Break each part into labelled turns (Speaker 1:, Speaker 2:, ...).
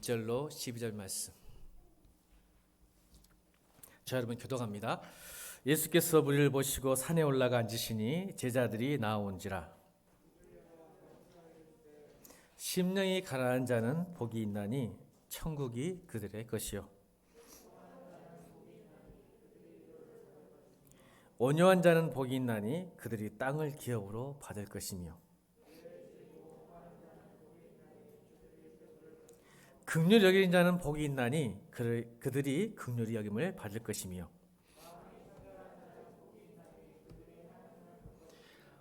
Speaker 1: 1절로 12절 말씀. 자, 여러분 교독합니다. 예수께서 무리를 보시고 산에 올라가 앉으시니 제자들이 나아온지라. 심령이 가난한 자는 복이 있나니 천국이 그들의 것이요. 온유한 자는 복이 있나니 그들이 땅을 기업으로 받을 것이며. 긍휼히 여기는 자는 복이 있나니 그들이 긍휼히 여김을 받을 것이며.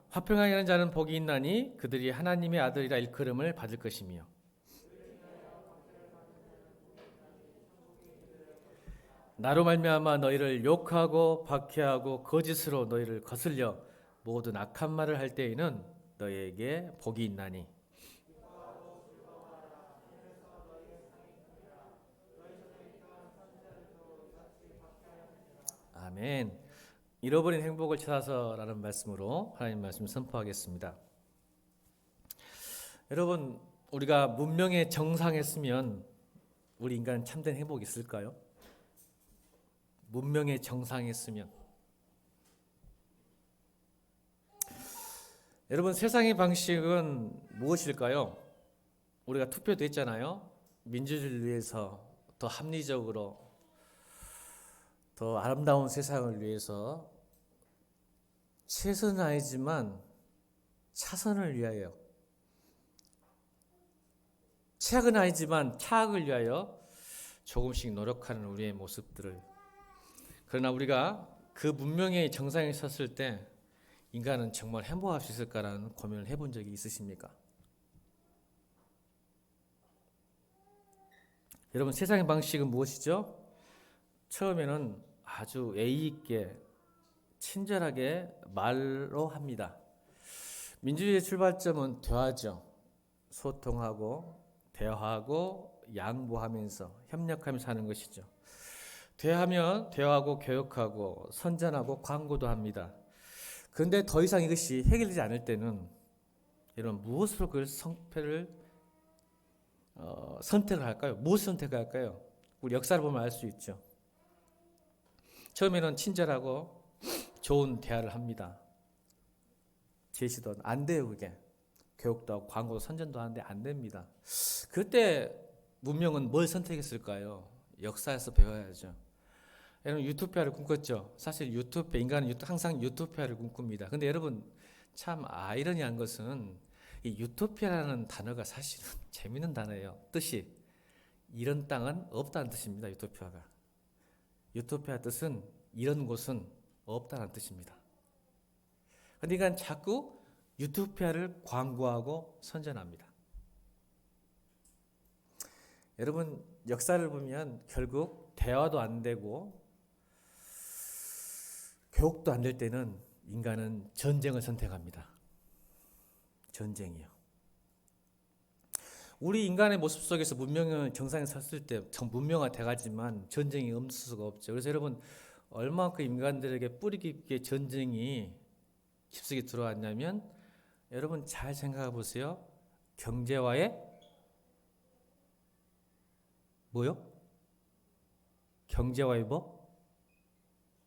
Speaker 1: 화평하게 하는 자는 복이 있나니 그들이 하나님의 아들이라 일컬음을 받을 것이며. 나로 말미암아 너희를 욕하고 박해하고 거짓으로 너희를 거슬려 모든 악한 말을 할 때에는 너희에게 복이 있나니. 아멘. 잃어버린 행복을 찾아서라는 말씀으로 하나님 말씀 선포하겠습니다. 여러분, 우리가 문명의 정상했으면 우리 인간 참된 행복이 있을까요? 문명의 정상했으면. 여러분, 세상의 방식은 무엇일까요? 우리가 투표도 했잖아요. 민주주의를 위해서 더 합리적으로 더 아름다운 세상을 위해서 최선은 아니지만 차선을 위하여, 최악은 아니지만 차악을 위하여 조금씩 노력하는 우리의 모습들을, 그러나 우리가 그 문명의 정상에 섰을 때 인간은 정말 행복할 수 있을까라는 고민을 해본 적이 있으십니까? 여러분, 세상의 방식은 무엇이죠? 처음에는 아주 예의 있게 친절하게 말로 합니다. 민주주의의 출발점은 대화죠. 소통하고 대화하고 양보하면서 협력하면서 하는 것이죠. 대화하면 대화하고 교육하고 선전하고 광고도 합니다. 그런데 더 이상 이것이 해결되지 않을 때는 여러분 무엇으로 그 성패를 선택을 할까요? 무엇을 선택할까요? 우리 역사를 보면 알 수 있죠. 처음에는 친절하고 좋은 대화를 합니다. 제시도 안 돼요, 그게. 교육도 하고 광고도 선전도 하는데 안 됩니다. 그때 문명은 뭘 선택했을까요? 역사에서 배워야죠. 여러분 유토피아를 꿈꿨죠. 사실 인간은 항상 유토피아를 꿈꿉니다. 근데 여러분 참 아이러니한 것은 이 유토피아라는 단어가 사실은 재밌는 단어예요. 뜻이 이런 땅은 없다는 뜻입니다. 유토피아가. 유토피아 뜻은 이런 곳은 없다는 뜻입니다. 그러니까 자꾸 유토피아를 광고하고 선전합니다. 여러분 역사를 보면 결국 대화도 안 되고 교육도 안 될 때는 인간은 전쟁을 선택합니다. 전쟁이요. 우리 인간의 모습 속에서 문명의 정상에 섰을 때 문명화 돼가지만 전쟁이 없을 수가 없죠. 그래서 여러분 얼마만큼 인간들에게 뿌리 깊게 전쟁이 깊숙이 들어왔냐면 여러분 잘 생각해 보세요. 경제와의 뭐요? 경제와의 뭐?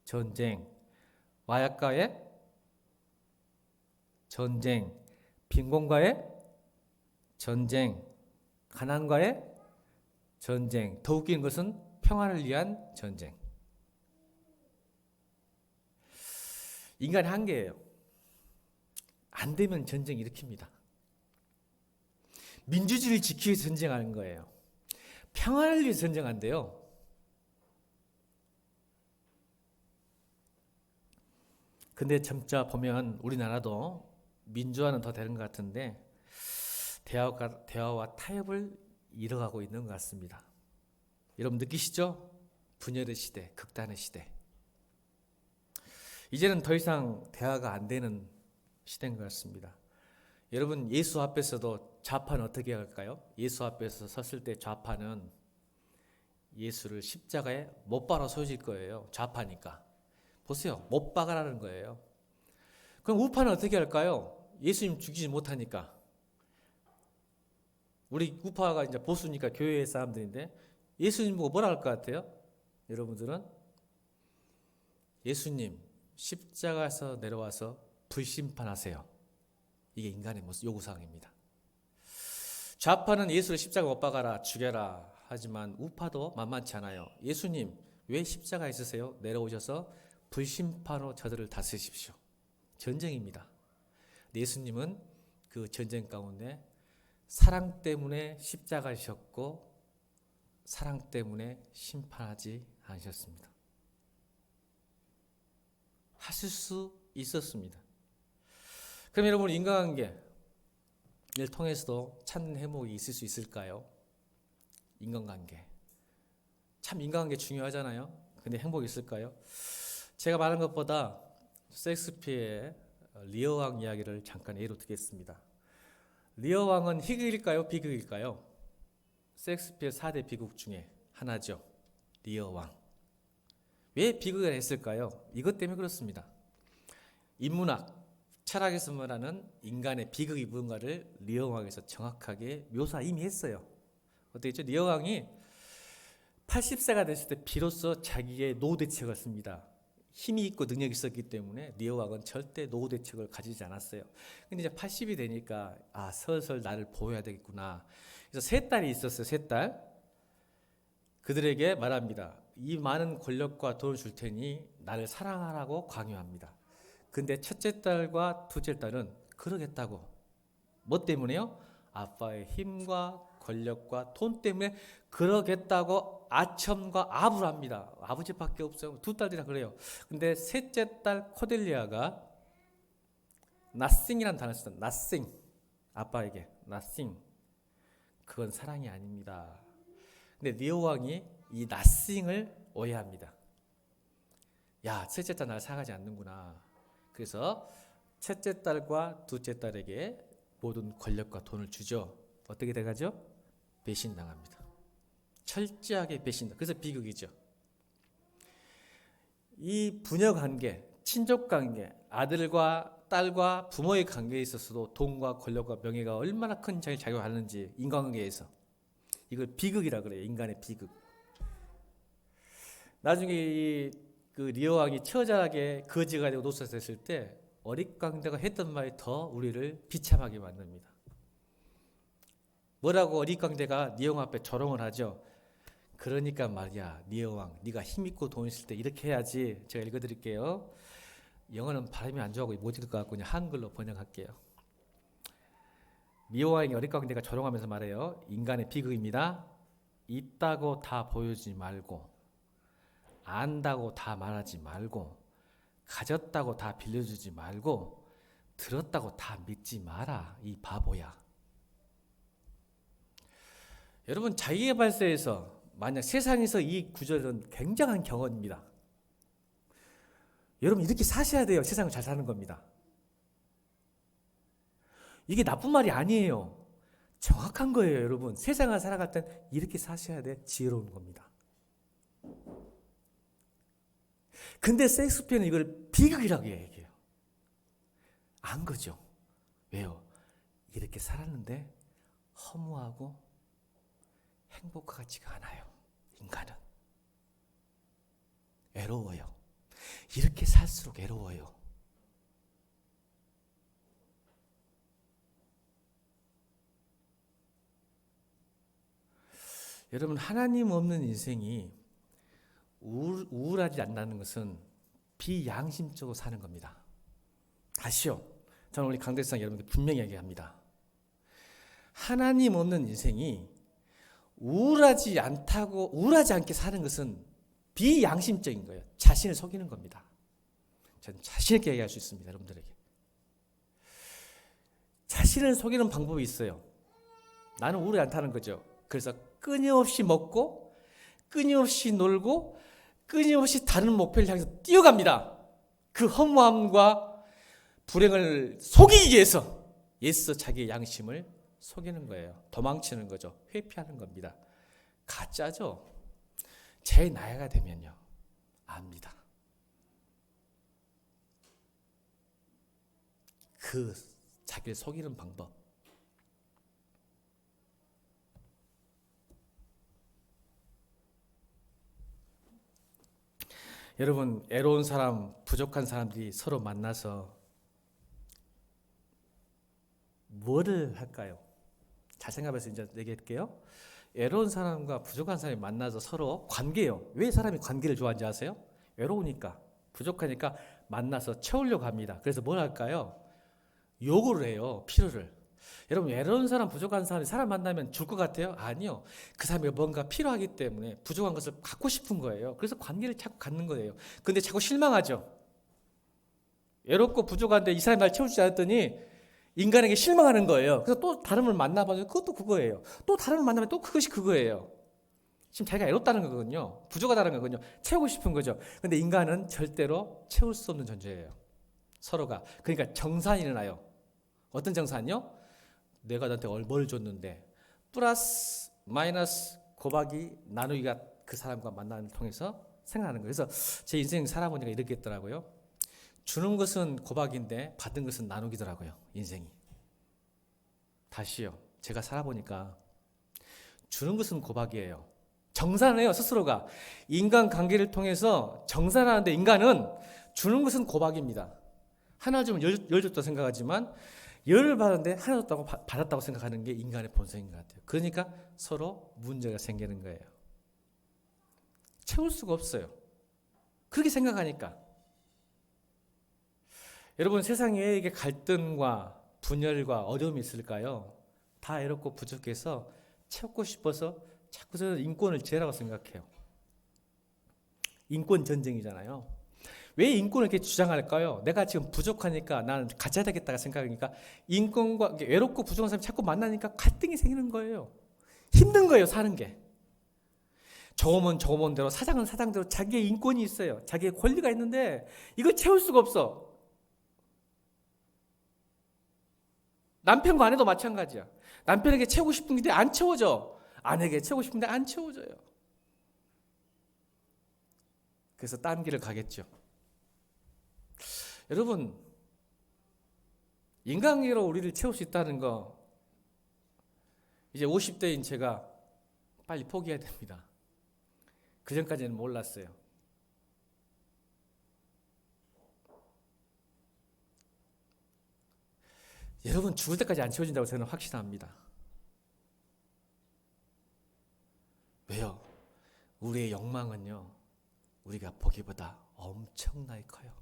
Speaker 1: 전쟁. 마약과의 전쟁. 빈곤과의 전쟁. 가난과의 전쟁. 더 웃긴 것은 평화를 위한 전쟁. 인간의 한계예요. 안 되면 전쟁 일으킵니다. 민주주의를 지키기 위해서 전쟁하는 거예요. 평화를 위해서 전쟁한대요. 근데 점차 보면 우리나라도 민주화는 더 되는 것 같은데 대화와 타협을 잃어가고 있는 것 같습니다. 여러분 느끼시죠? 분열의 시대, 극단의 시대. 이제는 더 이상 대화가 안 되는 시대인 것 같습니다. 여러분 예수 앞에서도 좌파는 어떻게 할까요? 예수 앞에서 섰을 때 좌파는 예수를 십자가에 못 박아 쏘실 거예요. 좌파니까. 보세요. 못 박아라는 거예요. 그럼 우파는 어떻게 할까요? 예수님 죽이지 못하니까. 우리 우파가 이제 보수니까 교회 사람들인데 예수님 보고 뭐라 할 것 같아요? 여러분들은 예수님 십자가에서 내려와서 불심판하세요. 이게 인간의 요구사항입니다. 좌파는 예수를 십자가 못 박아라 죽여라 하지만 우파도 만만치 않아요. 예수님 왜 십자가에 있으세요? 내려오셔서 불심판으로 저들을 다스리십시오. 전쟁입니다. 예수님은 그 전쟁 가운데 사랑 때문에 십자가이셨고 사랑 때문에 심판하지 않으셨습니다. 하실 수 있었습니다. 그럼 여러분 인간관계를 통해서도 찾는 행복이 있을 수 있을까요? 인간관계. 참 인간관계 중요하잖아요. 근데 행복이 있을까요? 제가 말한 것보다 셰익스피어의 리어 왕 이야기를 잠깐 예로 들겠습니다. 리어 왕은 희극일까요? 비극일까요? 셰익스피어 4대 비극 중에 하나죠. 리어 왕. 왜 비극을 했을까요? 이것 때문에 그렇습니다. 인문학, 철학에서 말하는 인간의 비극이 무언가를 리어 왕에서 정확하게 묘사 이미 했어요. 어떻게 했죠? 리어 왕이 80세가 됐을 때 비로소 자기의 노후 대책을 씁니다. 힘이 있고 능력이 있었기 때문에 리어 왕은 절대 노후 대책을 가지지 않았어요. 근데 이제 80이 되니까 슬슬 나를 보호해야 되겠구나. 그래서 세 딸이 있었어요. 세 딸. 그들에게 말합니다. 이 많은 권력과 돈을 줄 테니 나를 사랑하라고 강요합니다. 근데 첫째 딸과 둘째 딸은 그러겠다고. 뭐 때문에요? 아빠의 힘과 권력과 돈 때문에 그러겠다고 아첨과 압을 합니다. 아버지밖에 없어요. 두 딸들이 다 그래요. 근데 셋째 딸 코델리아가 nothing이라는 단어를 썼어요. nothing. 아빠에게 nothing. 그건 사랑이 아닙니다. 근데 리오 왕이 이 nothing을 오해합니다. 야, 셋째 딸 날 사랑하지 않는구나. 그래서 첫째 딸과 둘째 딸에게 모든 권력과 돈을 주죠. 어떻게 돼가죠? 배신당합니다. 철저하게 배신당. 그래서 비극이죠. 이 부녀 관계, 친족 관계, 아들과 딸과 부모의 관계에 있어서도 돈과 권력과 명예가 얼마나 큰 장을 작용하는지 인간관계에서 이걸 비극이라 그래요. 인간의 비극. 나중에 그 리어 왕이 처절하게 거지가 되고 노쇠됐을 때 어릿광대가 했던 말이 더 우리를 비참하게 만듭니다. 뭐라고 어릿광대가 리어 왕 앞에 조롱을 하죠. 그러니까 말이야 리어 왕 네가 힘있고 돈 있을 때 이렇게 해야지. 제가 읽어드릴게요. 영어는 발음이 안 좋아하고 못 읽을 것 같고 그냥 한글로 번역할게요. 리어 왕에게 어릿광대가 조롱하면서 말해요. 인간의 비극입니다. 있다고 다 보여주지 말고 안다고 다 말하지 말고 가졌다고 다 빌려주지 말고 들었다고 다 믿지 마라. 이 바보야. 여러분 자기계발서에서 만약 세상에서 이 구절은 굉장한 경험입니다. 여러분 이렇게 사셔야 돼요. 세상을 잘 사는 겁니다. 이게 나쁜 말이 아니에요. 정확한 거예요. 여러분 세상을 살아갈 땐 이렇게 사셔야 돼. 지혜로운 겁니다. 근데 셰익스피어는 이걸 비극이라고 얘기해요. 안 거죠. 왜요? 이렇게 살았는데 허무하고 행복한 것 같지가 않아요. 인간은 외로워요. 이렇게 살수록 외로워요. 여러분 하나님 없는 인생이 우울하지 않는 것은 비양심적으로 사는 겁니다. 다시요. 저는 우리 강대상 여러분들 분명히 얘기합니다. 하나님 없는 인생이 우울하지 않게 사는 것은 비양심적인 거예요. 자신을 속이는 겁니다. 저는 자신 있게 얘기할 수 있습니다. 여러분들에게. 자신을 속이는 방법이 있어요. 나는 우울하지 않다는 거죠. 그래서 끊임없이 먹고 끊임없이 놀고 끊임없이 다른 목표를 향해서 뛰어갑니다. 그 허무함과 불행을 속이기 위해서 애써 자기의 양심을 속이는 거예요. 도망치는 거죠. 회피하는 겁니다. 가짜죠. 제 나이가 되면요. 압니다. 그 자기를 속이는 방법. 여러분, 애로운 사람, 부족한 사람들이 서로 만나서 뭐를 할까요? 잘 생각해서 이제 얘기할게요. 애로운 사람과 부족한 사람이 만나서 서로 관계예요. 왜 사람이 관계를 좋아하는지 아세요? 외로우니까, 부족하니까 만나서 채우려고 합니다. 그래서 뭘 할까요? 요구를 해요. 필요를. 여러분, 외로운 사람, 부족한 사람이 사람 만나면 줄 것 같아요? 아니요. 그 사람이 뭔가 필요하기 때문에 부족한 것을 갖고 싶은 거예요. 그래서 관계를 자꾸 갖는 거예요. 근데 자꾸 실망하죠. 외롭고 부족한데 이 사람이 날 채워주지 않았더니 인간에게 실망하는 거예요. 그래서 또 다른 걸 만나봐도 그것도 그거예요. 또 다른 걸 만나면 또 그것이 그거예요. 지금 자기가 외롭다는 거거든요. 부족하다는 거거든요. 채우고 싶은 거죠. 근데 인간은 절대로 채울 수 없는 존재예요. 서로가. 그러니까 정산이 일어나요. 어떤 정산이요? 내가 너한테 뭘 줬는데 플러스 마이너스 곱하기 나누기가 그 사람과 만남을 통해서 생각하는 거예요. 그래서 제 인생 살아보니까 이렇게 했더라고요. 주는 것은 곱하기인데 받은 것은 나누기더라고요. 인생이. 다시요. 제가 살아보니까 주는 것은 곱하기예요. 정산을 해요. 스스로가. 인간관계를 통해서 정산하는데 인간은 주는 것은 곱하기입니다. 하나 주면 열 줬다고 생각하지만 열을 받았는데 하나 줬다고 받았다고 생각하는 게 인간의 본성인 것 같아요. 그러니까 서로 문제가 생기는 거예요. 채울 수가 없어요. 그렇게 생각하니까. 여러분, 세상에 이게 갈등과 분열과 어려움이 있을까요? 다 외롭고 부족해서 채우고 싶어서 자꾸 저는 인권을 죄라고 생각해요. 인권 전쟁이잖아요. 왜 인권을 이렇게 주장할까요? 내가 지금 부족하니까 나는 가져야 되겠다가 생각하니까 인권과 외롭고 부족한 사람이 자꾸 만나니까 갈등이 생기는 거예요. 힘든 거예요, 사는 게. 조금은 조금은대로, 사장은 사장대로 자기의 인권이 있어요. 자기의 권리가 있는데 이걸 채울 수가 없어. 남편과 아내도 마찬가지야. 남편에게 채우고 싶은데 안 채워져. 아내에게 채우고 싶은데 안 채워져요. 그래서 딴 길을 가겠죠. 여러분, 인간관계로 우리를 채울 수 있다는 거 이제 50대인 제가 빨리 포기해야 됩니다. 그전까지는 몰랐어요. 여러분, 죽을 때까지 안 채워진다고 저는 확신합니다. 왜요? 우리의 욕망은요, 우리가 보기보다 엄청나게 커요.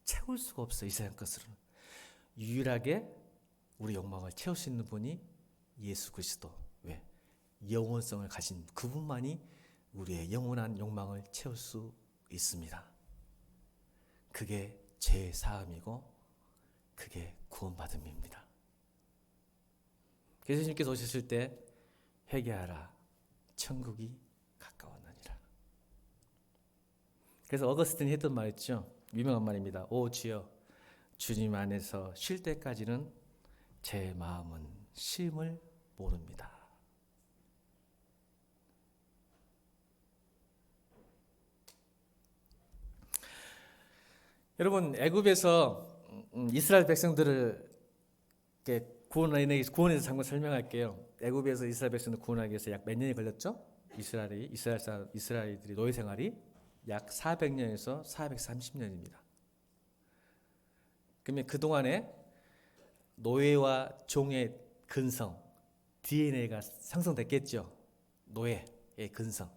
Speaker 1: 채울 수가 없어요. 이 세상 것으로는. 유일하게 우리 욕망을 채울 수 있는 분이 예수 그리스도. 왜? 영원성을 가진 그분만이 우리의 영원한 욕망을 채울 수 있습니다. 그게 죄의 사함이고 그게 구원받음입니다. 그래서 예수님께서 오셨을 때 회개하라, 천국이 가까웠느니라. 그래서 어거스틴이 했던 말 있죠. 유명한 말입니다. 오 주여, 주님 안에서 쉴 때까지는 제 마음은 쉼을 모릅니다. 여러분, 애굽에서 이스라엘 백성들을 구원에서 잠깐 설명할게요. 애굽에서 이스라엘 백성들 구원하기 위해서 약 몇 년이 걸렸죠? 이스라엘들이 노예 생활이 약 400년에서 430년입니다. 그러면 그 동안에 노예와 종의 근성, DNA가 상승됐겠죠. 노예의 근성.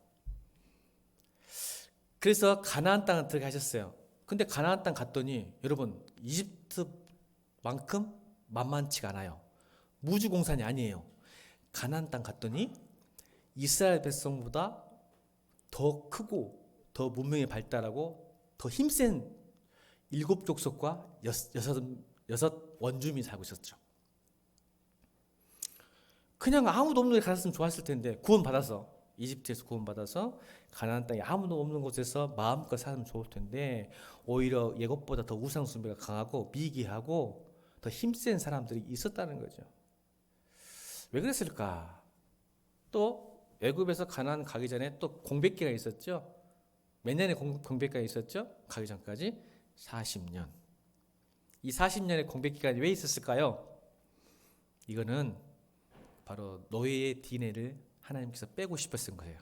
Speaker 1: 그래서 가나안 땅을 들어가셨어요. 근데 가나안 땅 갔더니 여러분, 이집트만큼 만만치가 않아요. 무주공산이 아니에요. 가나안 땅 갔더니 이스라엘 백성보다 더 크고 더 문명이 발달하고 더 힘센 7족속과 6 원주민이 살고 있었죠. 그냥 아무도 없는 데 갔으면 좋았을 텐데 구원받아서, 이집트에서 구원받아서 가나안 땅에 아무도 없는 곳에서 마음껏 살면 좋을 텐데 오히려 예굽보다 더 우상숭배가 강하고 미개하고 더 힘센 사람들이 있었다는 거죠. 왜 그랬을까? 또 애굽에서 가나안 가기 전에 또 공백기가 있었죠. 몇 년의 공백기가 있었죠? 가기 전까지 40년. 이 40년의 공백기간이 왜 있었을까요? 이거는 바로 노예의 DNA를 하나님께서 빼고 싶었던 거예요.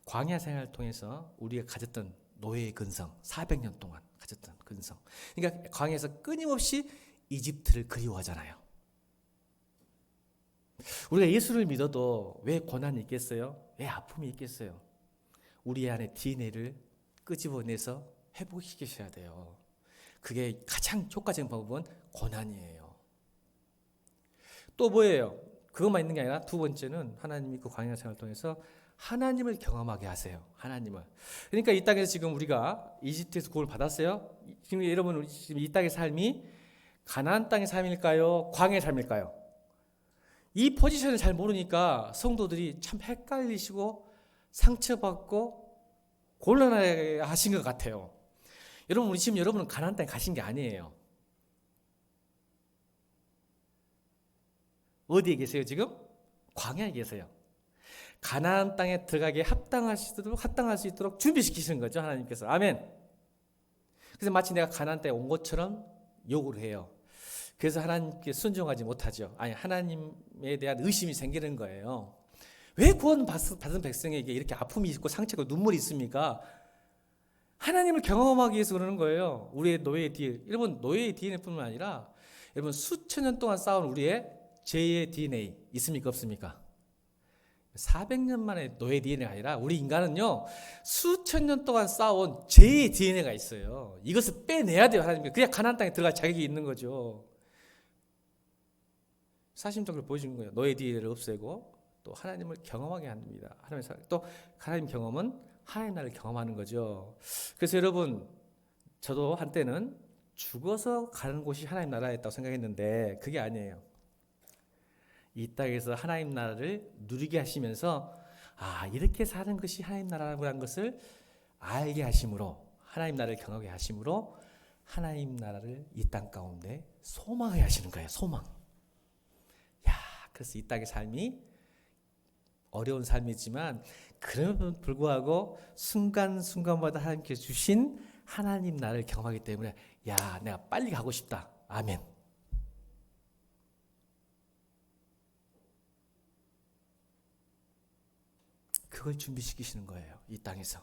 Speaker 1: 광야 생활을 통해서 우리가 가졌던 노예의 근성, 400년 동안 가졌던 근성. 그러니까 광야에서 끊임없이 이집트를 그리워하잖아요. 우리가 예수를 믿어도 왜 고난이 있겠어요? 왜 아픔이 있겠어요? 우리 안에 DNA를 끄집어내서 회복시키셔야 돼요. 그게 가장 효과적인 방법은 고난이에요. 또 뭐예요? 그것만 있는 게 아니라 두 번째는 하나님이 그 광야 생활을 통해서 하나님을 경험하게 하세요. 하나님을. 그러니까 이 땅에서 지금 우리가 이집트에서 구원을 받았어요. 지금 여러분 지금 이 땅의 삶이 가나안 땅의 삶일까요? 광야의 삶일까요? 이 포지션을 잘 모르니까 성도들이 참 헷갈리시고 상처받고 곤란해 하신 것 같아요. 여러분 우리 지금 여러분은 가나안 땅에 가신 게 아니에요. 어디에 계세요 지금? 광야에 계세요. 가나안 땅에 들어가기에 합당할 수 있도록 준비시키시는 거죠 하나님께서. 아멘. 그래서 마치 내가 가나안 땅에 온 것처럼 요구를 해요. 그래서 하나님께 순종하지 못하죠. 아니 하나님에 대한 의심이 생기는 거예요. 왜 구원 받은 백성에게 이렇게 아픔이 있고 상처가 눈물이 있습니까? 하나님을 경험하기 위해서 그러는 거예요. 우리의 노예의 DNA. 여러분 노예의 DNA뿐만 아니라 여러분 수천 년 동안 쌓은 우리의 죄의 DNA 있습니까 없습니까? 400년 만에 노예 DNA가 아니라 우리 인간은요 수천 년 동안 쌓아온 죄의 DNA가 있어요. 이것을 빼내야 돼요 하나님께. 그래야 가나안 땅에 들어갈 자격이 있는 거죠. 사심적으로 보여주는 거예요. 노예 DNA를 없애고 또 하나님을 경험하게 합니다. 또 하나님 경험은 하나님 나라를 경험하는 거죠. 그래서 여러분 저도 한때는 죽어서 가는 곳이 하나님 나라였다고 생각했는데 그게 아니에요. 이 땅에서 하나님 나라를 누리게 하시면서 이렇게 사는 것이 하나님 나라라는 것을 알게 하심으로 하나님 나라를 경험하게 하심으로 하나님 나라를 이 땅 가운데 소망하게 하시는 거예요. 소망. 그래서 이 땅의 삶이 어려운 삶이지만 그럼에도 불구하고 순간순간마다 하나님께 주신 하나님 나라를 경험하기 때문에 내가 빨리 가고 싶다. 아멘. 그걸 준비시키시는 거예요. 이 땅에서.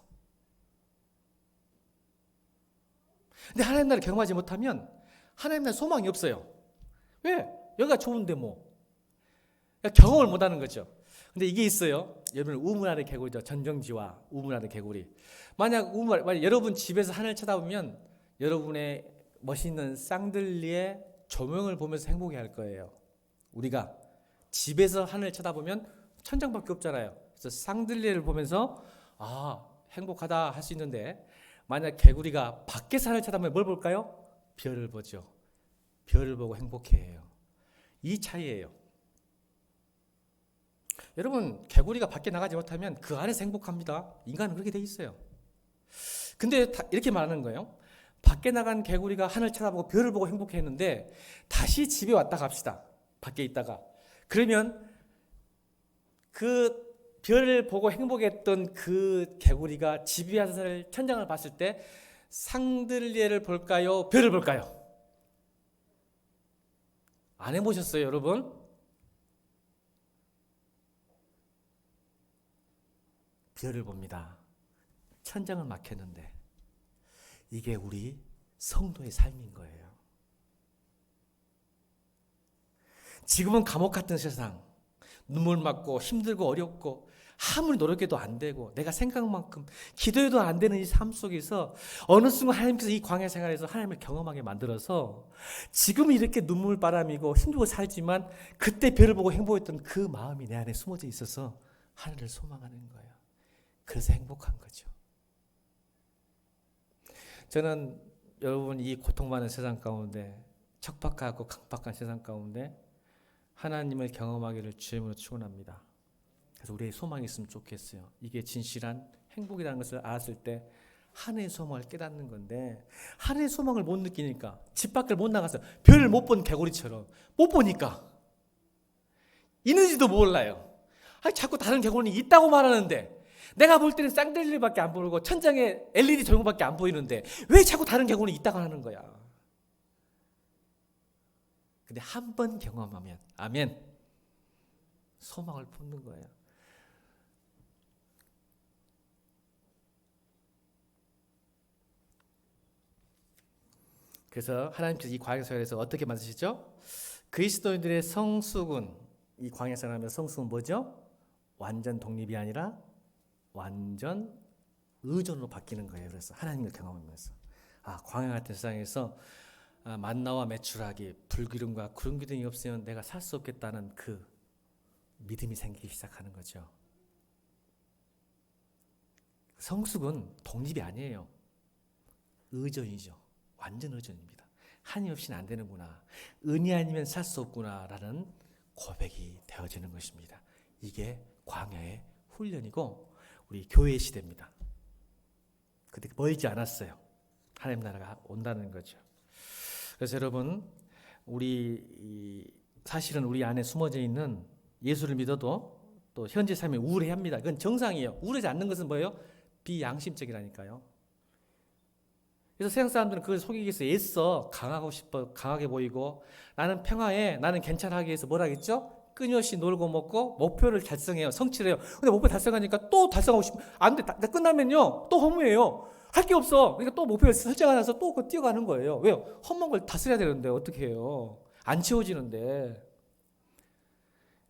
Speaker 1: 근데 하나님 나라를 경험하지 못하면 하나님 나라 소망이 없어요. 왜? 여기가 좋은데 뭐. 경험을 못하는 거죠. 근데 이게 있어요. 여러분 우물 아래 개구리죠. 전정지와 우물 아래 개구리. 만약 여러분 집에서 하늘 쳐다보면 여러분의 멋있는 쌍들리의 조명을 보면서 행복해할 거예요. 우리가 집에서 하늘 쳐다보면 천장밖에 없잖아요. 그래서 쌍들리를 보면서 행복하다 할 수 있는데 만약 개구리가 밖에서 하늘 쳐다보면 뭘 볼까요? 별을 보죠. 별을 보고 행복해해요. 이 차이예요. 여러분 개구리가 밖에 나가지 못하면 그 안에서 행복합니다. 인간은 그렇게 돼 있어요. 근데 이렇게 말하는 거예요. 밖에 나간 개구리가 하늘 쳐다보고 별을 보고 행복했는데 다시 집에 왔다 갑시다. 밖에 있다가. 그러면 그 별을 보고 행복했던 그 개구리가 집에 와서 천장을 봤을 때 쌍들레를 볼까요? 별을 볼까요? 안 해보셨어요 여러분? 별을 봅니다. 천장을 막혔는데 이게 우리 성도의 삶인 거예요. 지금은 감옥 같은 세상, 눈물 맞고 힘들고 어렵고 아무리 노력해도 안 되고 내가 생각만큼 기도해도 안 되는 이 삶 속에서 어느 순간 하나님께서 이 광야 생활에서 하나님을 경험하게 만들어서 지금 이렇게 눈물바람이고 힘들고 살지만 그때 별을 보고 행복했던 그 마음이 내 안에 숨어져 있어서 하늘을 소망하는 거예요. 그래서 행복한 거죠. 저는 여러분 이 고통 많은 세상 가운데 척박하고 강박한 세상 가운데 하나님을 경험하기를 주님으로 축원합니다. 그래서 우리의 소망이 있으면 좋겠어요. 이게 진실한 행복이라는 것을 알았을 때 하늘의 소망을 깨닫는 건데 하늘의 소망을 못 느끼니까 집 밖을 못 나가서 별을 못 본 개구리처럼 못 보니까 있는지도 몰라요. 자꾸 다른 개구리는 있다고 말하는데 내가 볼 때는 쌍들리밖에 안 보이고 천장에 LED 조명밖에 안 보이는데 왜 자꾸 다른 개구리는 있다고 하는 거야. 근데 한 번 경험하면 아멘 소망을 품는 거예요. 그래서 하나님께서 이 광야 생활에서 어떻게 만드시죠? 그리스도인들의 성숙은, 이 광야 생활하면서 성숙은 뭐죠? 완전 독립이 아니라 완전 의존으로 바뀌는 거예요. 그래서 하나님을 경험하면서 광야 같은 세상에서 만나와 매출하기, 불기둥과 구름 기둥이 없으면 내가 살 수 없겠다는 그 믿음이 생기기 시작하는 거죠. 성숙은 독립이 아니에요. 의존이죠. 완전 의존입니다. 하나님 없이는 안 되는구나. 은혜 아니면 살 수 없구나라는 고백이 되어지는 것입니다. 이게 광야의 훈련이고 우리 교회의 시대입니다. 그때 멀지 않았어요. 하나님 나라가 온다는 거죠. 그래서 여러분, 사실은 우리 안에 숨어져 있는 예수를 믿어도 또 현재 삶에 우울해합니다. 그건 정상이에요. 우울하지 않는 것은 뭐예요? 비양심적이라니까요. 그래서 세상 사람들은 그걸 속이기 위해서 애써 강하고 싶어, 강하게 보이고 나는 평화해, 나는 괜찮아 하기 위해서 뭐라 하겠죠? 끊임없이 놀고 먹고 목표를 달성해요. 성취를 해요. 근데 목표 달성하니까 또 달성하고 싶어. 안 돼. 끝나면요. 또 허무해요. 할 게 없어. 그러니까 또 목표를 설정하면서 또 뛰어가는 거예요. 왜요? 허무한 걸 다스려야 되는데 어떻게 해요? 안 채워지는데.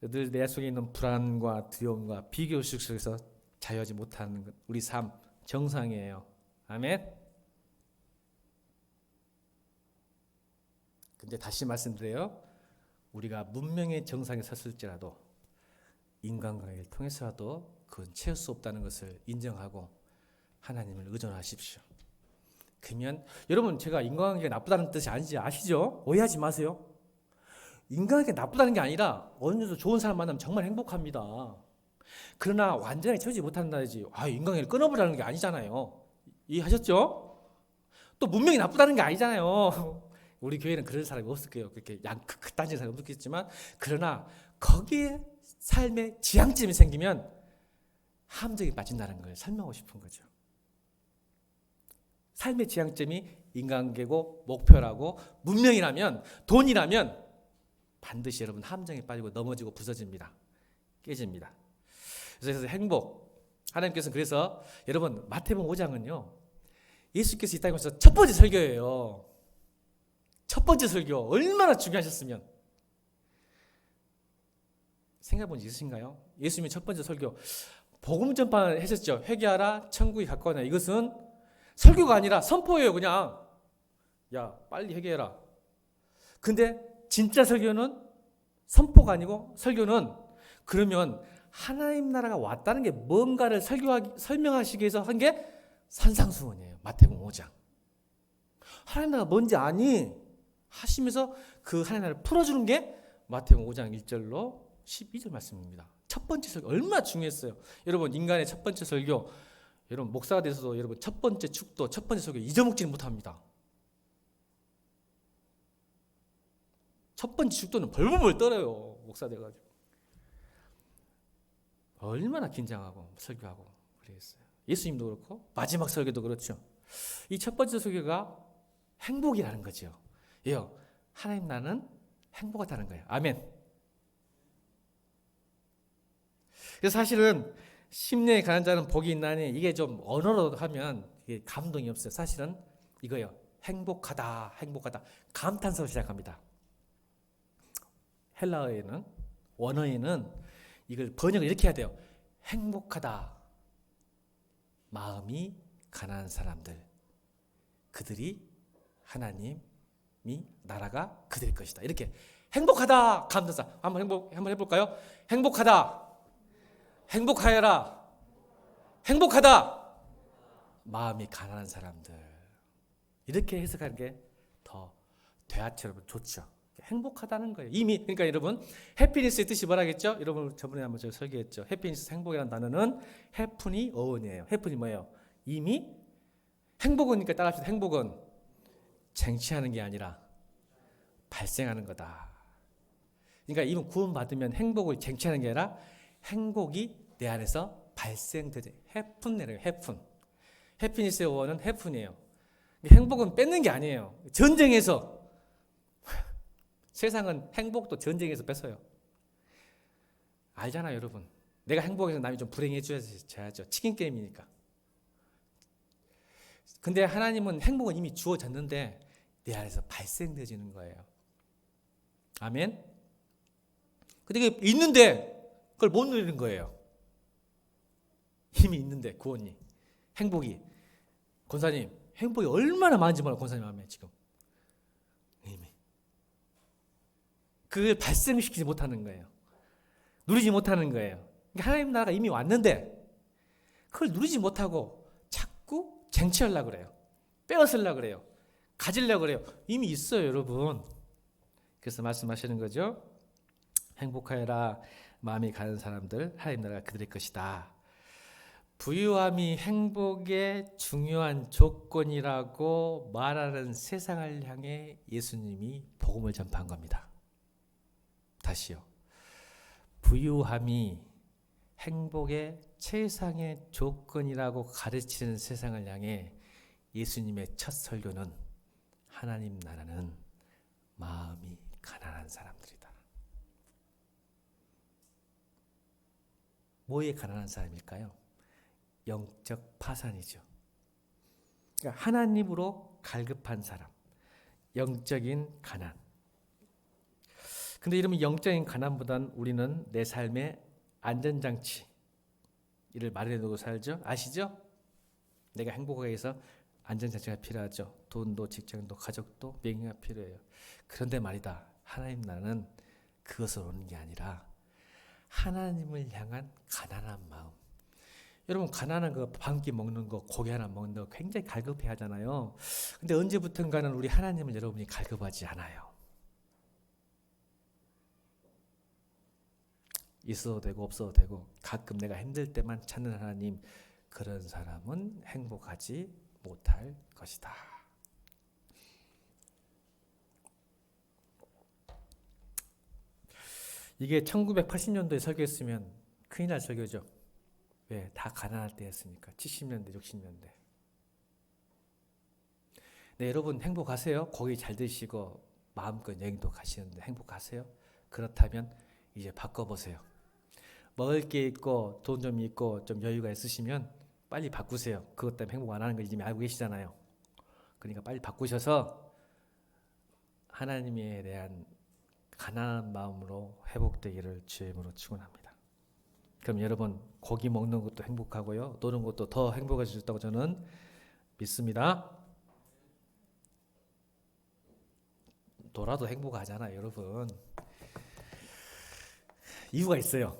Speaker 1: 늘 내 속에 있는 불안과 두려움과 비교의식 속에서 자유하지 못하는 우리 삶 정상이에요. 아멘. 근데 다시 말씀드려요. 우리가 문명의 정상에 섰을지라도 인간관계를 통해서라도 그건 채울 수 없다는 것을 인정하고 하나님을 의존하십시오. 그러면 여러분, 제가 인간관계가 나쁘다는 뜻이 아니지 아시죠? 오해하지 마세요. 인간관계가 나쁘다는 게 아니라 어느 정도 좋은 사람 만나면 정말 행복합니다. 그러나 완전히 채우지 못한다지 인간관계를 끊어보라는 게 아니잖아요. 이해하셨죠? 또 문명이 나쁘다는 게 아니잖아요. 우리 교회는 그런 사람이 없을 거예요. 그렇게 극단적인 사람이 없겠지만, 그러나 거기에 삶의 지향점이 생기면 함정에 빠진다는 걸 설명하고 싶은 거죠. 삶의 지향점이 인간관계고 목표라고 문명이라면, 돈이라면 반드시 여러분 함정에 빠지고 넘어지고 부서집니다. 깨집니다. 그래서 행복, 하나님께서는 그래서 여러분 마태복음 5장은요 예수께서 이 땅에 오셔서 첫 번째 설교예요. 첫 번째 설교 얼마나 중요하셨으면. 생각해본 적 있으신가요? 예수님의 첫 번째 설교 복음 전파를 하셨죠. 회개하라 천국이 가까우냐. 이것은 설교가 아니라 선포예요. 그냥 야 빨리 회개해라. 근데 진짜 설교는 선포가 아니고, 설교는 그러면 하나님 나라가 왔다는 게 뭔가를 설명하시기 위해서 한 게 산상수훈이에요. 마태복음 5장. 하나님 나라가 뭔지 아니 하시면서 그 하나님 나라를 풀어주는 게 마태복음 5장 1절로 12절 말씀입니다. 첫 번째 설교 얼마나 중요했어요. 여러분, 인간의 첫 번째 설교, 여러분 목사가 돼서도 여러분 첫 번째 축도, 첫 번째 설교 잊어먹지는 못합니다. 첫 번째 축도는 벌벌벌 떨어요. 목사 돼가지고 얼마나 긴장하고 설교하고 그랬어요. 예수님도 그렇고 마지막 설교도 그렇죠. 이 첫 번째 설교가 행복이라는 거죠. 예요. 하나님 나는 행복하다는 거예요. 아멘. 그래서 사실은 심령에 가난 자는 복이 있나니, 이게 좀 언어로 하면 이게 감동이 없어요. 사실은 이거예요. 행복하다, 행복하다. 감탄사로 시작합니다. 헬라어에는, 원어에는 이걸 번역을 이렇게 해야 돼요. 행복하다. 마음이 가난한 사람들, 그들이 하나님이 나라가 그들의 것이다. 이렇게 행복하다. 감탄사. 한번 해볼까요? 행복하다. 행복하여라. 행복하다. 마음이 가난한 사람들. 이렇게 해석하는 게 더 대화처럼 좋죠. 행복하다는 거예요. 이미. 그러니까 여러분, 해피니스의 뜻이 뭐라겠죠? 여러분 저번에 한번 제가 설교했죠. 해피니스, 행복이라는 단어는 해프니 어원이에요. 해프니 뭐예요? 이미. 행복은니까 따라합시다. 행복은 쟁취하는 게 아니라 발생하는 거다. 그러니까 이분 구원받으면 행복을 쟁취하는 게 아니라 행복이 내 안에서 발생되죠. 해픈이래요. 해픈. 해피니스의 어원은 해픈이에요. 행복은 뺏는 게 아니에요. 전쟁에서 세상은 행복도 전쟁에서 뺏어요. 알잖아요, 여러분. 내가 행복해서 남이 좀 불행해져야죠. 치킨 게임이니까. 근데 하나님은 행복은 이미 주어졌는데 내 안에서 발생되어지는 거예요. 아멘. 근데 이게 있는데 그걸 못 누리는 거예요. 힘이 있는데 구원이, 행복이. 권사님, 행복이 얼마나 많은지 몰라요. 권사님 마음에 지금 이미 그걸 발생시키지 못하는 거예요. 누리지 못하는 거예요. 그러니까 하나님 나라가 이미 왔는데 그걸 누리지 못하고 자꾸 쟁취하려고 그래요. 빼앗으려고 그래요. 가지려고 그래요. 이미 있어요, 여러분. 그래서 말씀하시는 거죠. 행복하여라 마음이 가는 사람들 하나님 나라가 그들의 것이다. 부유함이 행복의 중요한 조건이라고 말하는 세상을 향해 예수님이 복음을 전파한 겁니다. 다시요. 부유함이 행복의 최상의 조건이라고 가르치는 세상을 향해 예수님의 첫 설교는 하나님 나라는 마음이 가난한 사람들이다. 뭐에 가난한 사람일까요? 영적 파산이죠. 그러니까 하나님으로 갈급한 사람, 영적인 가난. 근데 이러면 영적인 가난보단 우리는 내 삶의 안전장치 이를 마련해 두고 살죠. 아시죠? 내가 행복하게 해서 안전장치가 필요하죠. 돈도 직장도 가족도 명예가 필요해요. 그런데 말이다. 하나님 나라는 그것을 오는 게 아니라 하나님을 향한 가난한 마음. 여러분 가난한 거 한 끼 먹는 거 고기 하나 먹는 거 굉장히 갈급해 하잖아요. 근데 언제부턴가는 우리 하나님을 여러분이 갈급하지 않아요. 있어도 되고 없어도 되고 가끔 내가 힘들 때만 찾는 하나님, 그런 사람은 행복하지 못할 것이다. 이게 1980년도에 설교했으면 큰일 날 설교죠. 왜? 다 가난할 때였으니까. 70년대, 60년대. 네, 여러분 행복하세요? 고기 잘 드시고 마음껏 여행도 가시는데 행복하세요? 그렇다면 이제 바꿔보세요. 먹을 게 있고 돈 좀 있고 좀 여유가 있으시면 빨리 바꾸세요. 그것 때문에 행복 안 하는 거 이미 알고 계시잖아요. 그러니까 빨리 바꾸셔서 하나님에 대한 가난한 마음으로 회복되기를 주의 이름으로 축원합니다. 그럼 여러분 고기 먹는 것도 행복하고요. 노는 것도 더 행복해지셨다고 저는 믿습니다. 놀아도 행복하잖아요, 여러분. 이유가 있어요.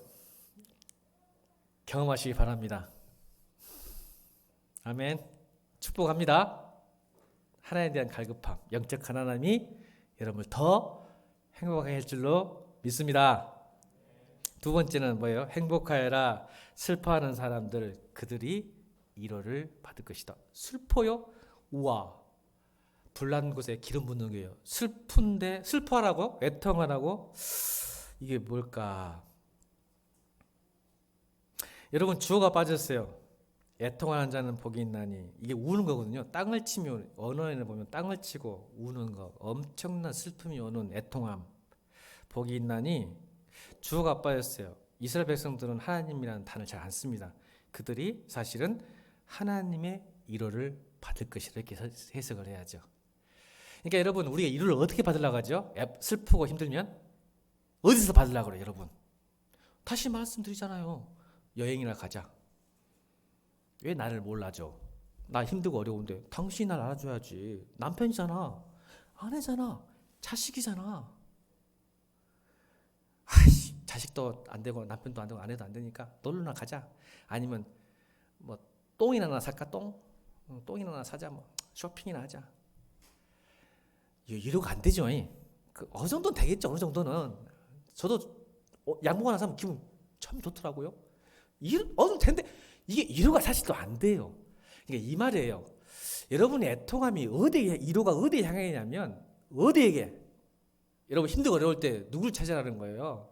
Speaker 1: 경험하시기 바랍니다. 아멘. 축복합니다. 하나님에 대한 갈급함, 영적 가난함이 여러분을 더 행복하게 할 줄로 믿습니다. 두 번째는 뭐예요? 행복하여라 슬퍼하는 사람들 그들이 위로를 받을 것이다. 슬퍼요? 우와. 불난 곳에 기름 붓는 거예요. 슬픈데 슬퍼하라고? 애통하라고? 이게 뭘까? 여러분 주어가 빠졌어요. 애통하는 자는 복이 있나니. 이게 우는 거거든요. 땅을 치면 언어에는 보면 땅을 치고 우는 거, 엄청난 슬픔이 오는 애통함. 복이 있나니 주어가 빠졌어요. 이스라엘 백성들은 하나님이라는 단어를 잘 안 씁니다. 그들이 사실은 하나님의 위로를 받을 것이라 이렇게 해석을 해야죠. 그러니까 여러분 우리가 위로를 어떻게 받으려고 하죠? 슬프고 힘들면 어디서 받으려고 그래요, 여러분? 다시 말씀드리잖아요. 여행이나 가자. 왜 나를 몰라줘? 나 힘들고 어려운데 당신이 날 알아줘야지. 남편이잖아, 아내잖아, 자식이잖아. 아이씨, 자식도 안 되고 남편도 안 되고 아내도 안 되니까 놀러나 가자. 아니면 뭐 똥이나 하나 살까? 똥이나 하나 사자. 뭐 쇼핑이나 하자. 이러고 안 되죠. 어느 정도는 되겠죠. 어느 정도는. 저도 양복 하나 사면 기분 참 좋더라고요. 어느 정도 되는데 이게 이로가 사실 또 안 돼요. 그러니까 이 말이에요. 여러분의 애통함이 이로가 어디에 향하냐면 어디에게? 여러분 힘들고 어려울 때 누구를 찾아라는 거예요?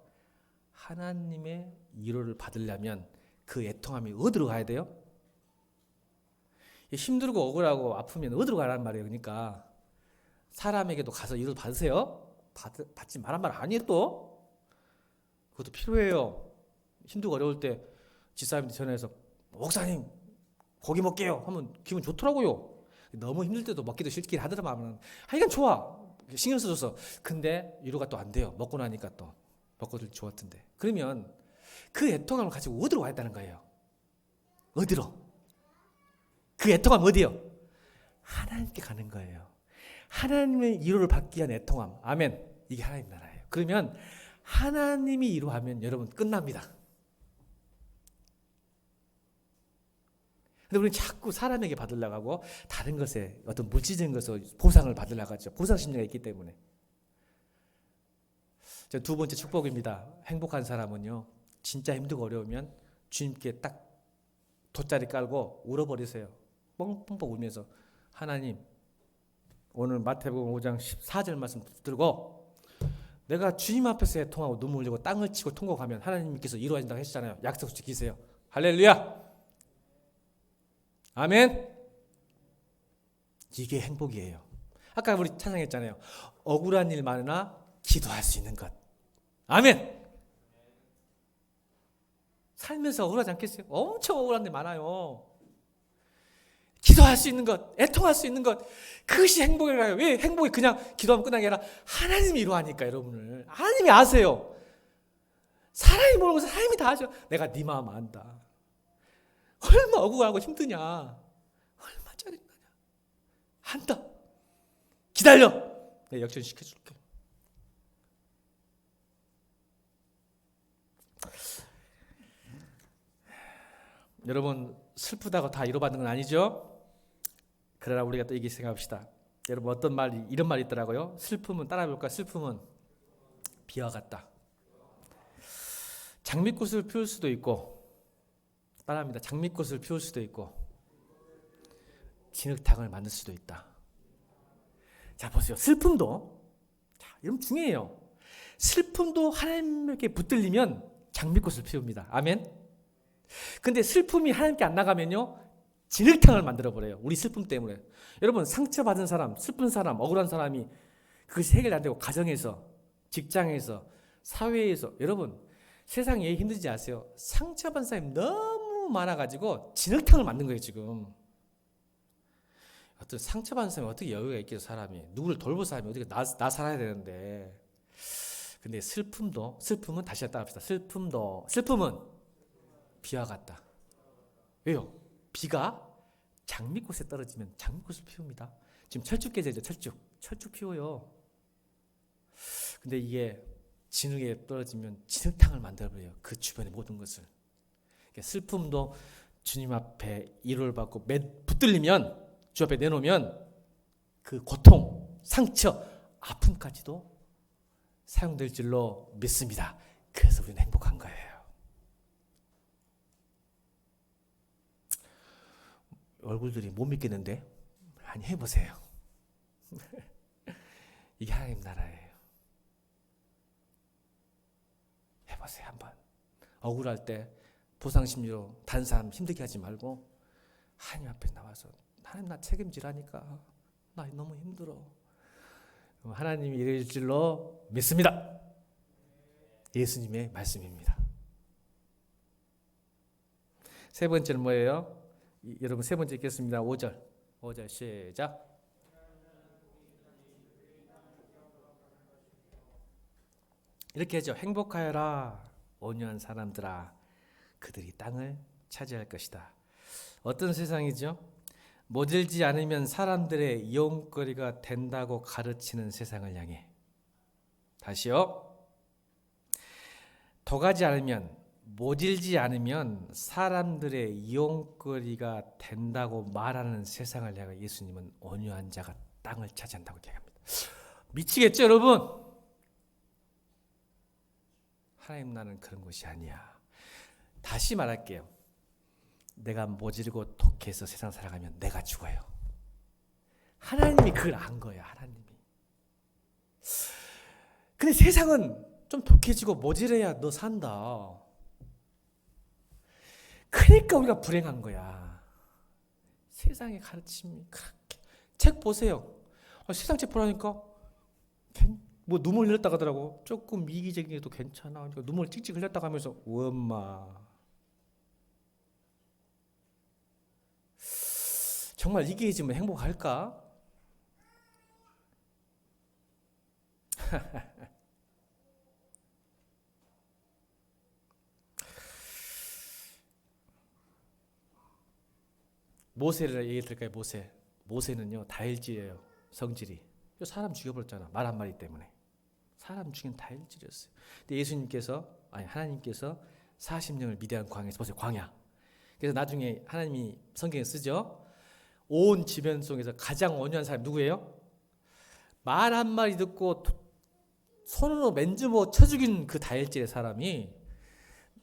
Speaker 1: 하나님의 위로를 받으려면 그 애통함이 어디로 가야 돼요? 힘들고 억울하고 아프면 어디로 가란 말이에요. 그러니까 사람에게도 가서 위로 받으세요. 받지 말란 말 아니에요. 또 그것도 필요해요. 힘들고 어려울 때 집사람들 전화해서 목사님 고기 먹게요 하면 기분 좋더라고요. 너무 힘들 때도 먹기도 싫긴 하더라면 하여간 좋아. 신경 써줘서. 근데 위로가 또 안 돼요. 먹고 나니까 또 먹고들 좋았던데. 그러면 그 애통함을 가지고 어디로 와야 한다는 거예요? 어디로? 그 애통함 어디요? 하나님께 가는 거예요. 하나님의 위로를 받기 위한 애통함. 아멘. 이게 하나님 나라예요. 그러면 하나님이 위로하면 여러분 끝납니다. 근데 우리는 자꾸 사람에게 받으려고 하고 다른 것에 어떤 물질적인 것을 보상을 받으려고 하죠. 보상 심리가 있기 때문에. 두 번째 축복입니다. 행복한 사람은요, 진짜 힘들고 어려우면 주님께 딱 돗자리 깔고 울어버리세요. 뻥뻥뻥 울면서 하나님, 오늘 마태복음 5장 14절 말씀 붙들고 내가 주님 앞에서 애통하고 눈물 흘리고 땅을 치고 통곡하면 하나님께서 이루어진다고 하시잖아요. 약속 지키세요. 할렐루야. 아멘. 이게 행복이에요. 아까 우리 찬양했잖아요. 억울한 일 많으나 기도할 수 있는 것. 아멘. 살면서 억울하지 않겠어요? 엄청 억울한 일 많아요. 기도할 수 있는 것, 애통할 수 있는 것, 그것이 행복이라요. 왜 행복이 그냥 기도하면 끝난 게 아니라 하나님이 이루하니까. 여러분을 하나님이 아세요. 사람이 모르는 것을 하나님이 다 아셔. 내가 네 마음 안다. 얼마 억울하고 힘드냐, 얼마 짜증나냐, 한다. 기다려, 내가 역전시켜줄게. 여러분, 슬프다고 다 위로받는 건 아니죠. 그러나 우리가 또 이렇게 생각합시다. 여러분, 어떤 말이, 이런 말이 있더라고요. 슬픔은, 따라해볼까? 슬픔은 비와 같다. 장미꽃을 피울 수도 있고, 따라합니다. 장미꽃을 피울 수도 있고 진흙탕을 만들 수도 있다. 자, 보세요. 슬픔도, 자, 여러분 중요해요. 슬픔도 하나님께 붙들리면 장미꽃을 피웁니다. 아멘. 근데 슬픔이 하나님께 안 나가면요, 진흙탕을 만들어 버려요. 우리 슬픔 때문에. 여러분, 상처받은 사람, 슬픈 사람, 억울한 사람이 그것이 해결 안 되고 가정에서, 직장에서, 사회에서, 여러분 세상이 왜 힘들지 아세요? 상처받은 사람이 너무 많아가지고 진흙탕을 만든 거예요. 지금 어떤 상처받은 사람이 어떻게 여유가 있겠어. 사람이 누구를 돌볼 사람이 어떻게 나 살아야 되는데. 근데 슬픔은 다시 한번 따라합시다. 슬픔은 비와 같다. 왜요? 비가 장미꽃에 떨어지면 장미꽃을 피웁니다. 지금 철쭉 계절이죠. 철쭉 피워요. 근데 이게 진흙에 떨어지면 진흙탕을 만들어버려요. 그 주변의 모든 것을. 슬픔도 주님 앞에 위로를 받고 붙들리면, 주 앞에 내놓으면 그 고통, 상처, 아픔까지도 사용될 줄로 믿습니다. 그래서 우리는 행복한 거예요. 얼굴들이 못 믿겠는데 많이 해보세요. 이게 하나님 나라예요. 해보세요. 한번 억울할 때 보상심리로 다른 사람 힘들게 하지 말고 하나님 앞에 나와서 하나님 나 책임지라니까, 나 너무 힘들어. 하나님이 이래줄 줄로 믿습니다. 예수님의 말씀입니다. 세 번째는 뭐예요? 여러분, 세 번째 읽겠습니다. 5절 시작. 이렇게 하죠. 행복하여라 온유한 사람들아, 그들이 땅을 차지할 것이다. 어떤 세상이죠? 모질지 않으면 사람들의 이용거리가 된다고 가르치는 세상을 향해. 다시요. 더가지 않으면, 모질지 않으면 사람들의 이용거리가 된다고 말하는 세상을 향해 예수님은 온유한 자가 땅을 차지한다고 얘기합니다. 미치겠죠, 여러분? 하나님 나는 그런 것이 아니야. 다시 말할게요. 내가 모질고 독해서 세상 살아가면 내가 죽어요. 하나님이 그걸 안 거예요. 하나님이. 근데 세상은 좀 독해지고 모질해야 너 산다. 그러니까 우리가 불행한 거야. 세상의 가르침이 그렇게. 책 보세요. 세상 책 보라니까 뭐 눈물 흘렸다 하더라고. 조금 미기적인 게도 괜찮아. 그러니까 눈물 찍찍 흘렸다 하면서 엄마 정말 이게 지금 행복할까? 모세를 얘기 들을까요? 모세는요 다혈질이에요. 성질이 사람 죽여버렸잖아. 말 한마디 때문에 사람 죽인 다혈질이었어요. 근데 하나님께서 40년을 미디안 광야에서, 보세요, 광야. 그래서 나중에 하나님이 성경에 쓰죠. 온 지변 속에서 가장 온유한 사람이 누구예요? 말 한마디 듣고 손으로 맨주먹 쳐 죽인 그 다혈질의 사람이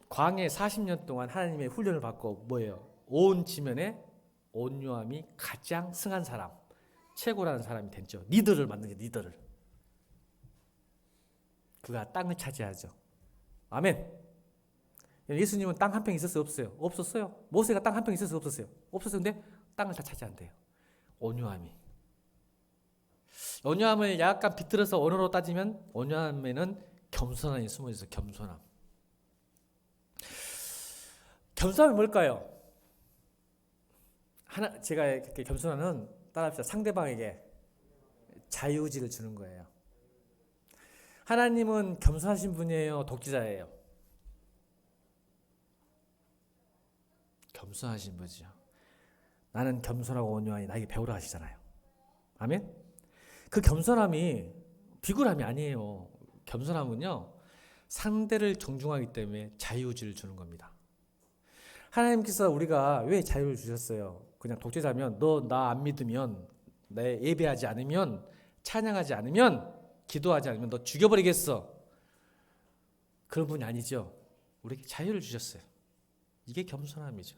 Speaker 1: 광야에 40년 동안 하나님의 훈련을 받고 뭐예요? 온 지면에 온유함이 가장 승한 사람, 최고라는 사람이 됐죠. 리더를 만든 게 리더를. 그가 땅을 차지하죠. 아멘. 예수님은 땅 한 평 있었어요? 없어요? 없었어요. 모세가 땅 한 평 있었어요? 없었어요? 없었어요. 근데 땅을 다 차지한대요. 온유함을 약간 비틀어서 언어로 따지면 온유함에는 겸손함이 숨어 있어요. 겸손함이 뭘까요? 제가 이렇게 겸손함은 따라합시다. 상대방에게 자유의지를 주는 거예요. 하나님은 겸손하신 분이에요? 독재자예요? 겸손하신 분이죠. 나는 겸손하고 온유하니 나에게 배우라 하시잖아요. 아멘? 그 겸손함이 비굴함이 아니에요. 겸손함은요, 상대를 존중하기 때문에 자유의지를 주는 겁니다. 하나님께서 우리가 왜 자유를 주셨어요? 그냥 독재자면, 너 나 안 믿으면, 내 예배하지 않으면, 찬양하지 않으면, 기도하지 않으면 너 죽여버리겠어. 그런 분이 아니죠. 우리에게 자유를 주셨어요. 이게 겸손함이죠.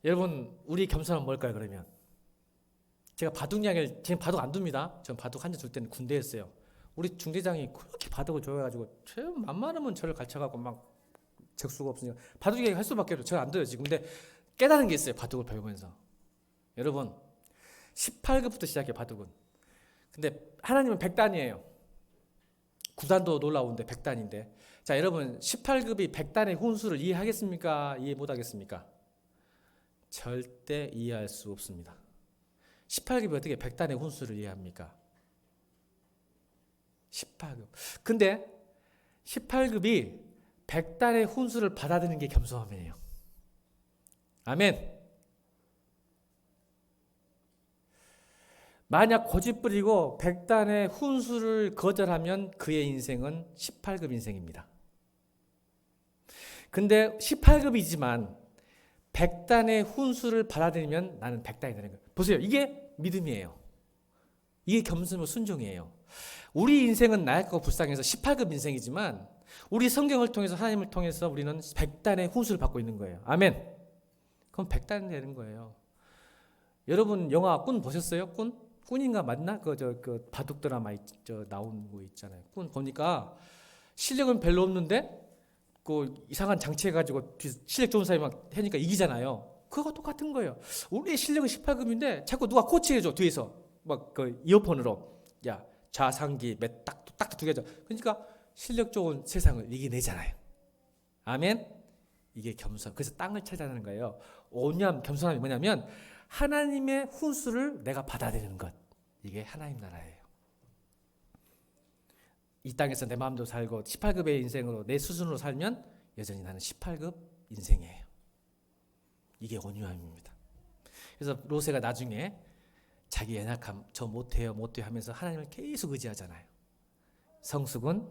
Speaker 1: 여러분, 우리 겸손함은 뭘까요, 그러면? 제가 바둑 이야기를, 지금 바둑 안 둡니다. 전 바둑 한잔 줄 때는 군대였어요. 우리 중대장이 그렇게 바둑을 좋아해가지고, 만만하면 저를 가르쳐가고 막 적수가 없으니까 바둑 이야기 할 수밖에 없어요. 제가 안 돼요, 지금. 근데 깨달은 게 있어요, 바둑을 배우면서. 여러분, 18급부터 시작해요, 바둑은. 근데 하나님은 100단이에요. 9단도 놀라운데 100단인데. 자, 여러분, 18급이 100단의 훈수를 이해하겠습니까? 이해 못하겠습니까? 절대 이해할 수 없습니다. 18급이 어떻게 100단의 훈수를 이해합니까? 18급. 근데 18급이 100단의 훈수를 받아들이는 게 겸손함이에요. 아멘. 만약 고집 부리고 100단의 훈수를 거절하면 그의 인생은 18급 인생입니다. 근데 18급이지만 100단의 훈수를 받아들이면 나는 100단이 되는 거예요. 보세요. 이게 믿음이에요. 이게 겸손과 순종이에요. 우리 인생은 나약하고 불쌍해서 18급 인생이지만 우리 성경을 통해서, 하나님을 통해서 우리는 100단의 훈수를 받고 있는 거예요. 아멘. 그럼 100단이 되는 거예요. 여러분 영화 꾼 보셨어요? 꾼인가 맞나? 그 바둑 드라마 나온 거 있잖아요. 꾼 보니까 실력은 별로 없는데 그 이상한 장치 해가지고 실력 좋은 사람이 막 하니까 이기잖아요. 그거 똑같은 거예요. 우리의 실력은 18급인데 자꾸 누가 코치해줘 뒤에서 막 그 이어폰으로 야 좌상기 딱딱 두 개죠. 그러니까 실력 좋은 세상을 이겨내잖아요. 아멘. 이게 겸손. 그래서 땅을 차지하는 거예요. 온유함, 겸손함이 뭐냐면 하나님의 훈수를 내가 받아들이는 것. 이게 하나님 나라예요. 이 땅에서 내 마음대로 살고 18급의 인생으로 내 수준으로 살면 여전히 나는 18급 인생이에요. 이게 온유함입니다. 그래서 로세가 나중에 자기 연약함, 저 못해요 하면서 하나님을 계속 의지하잖아요. 성숙은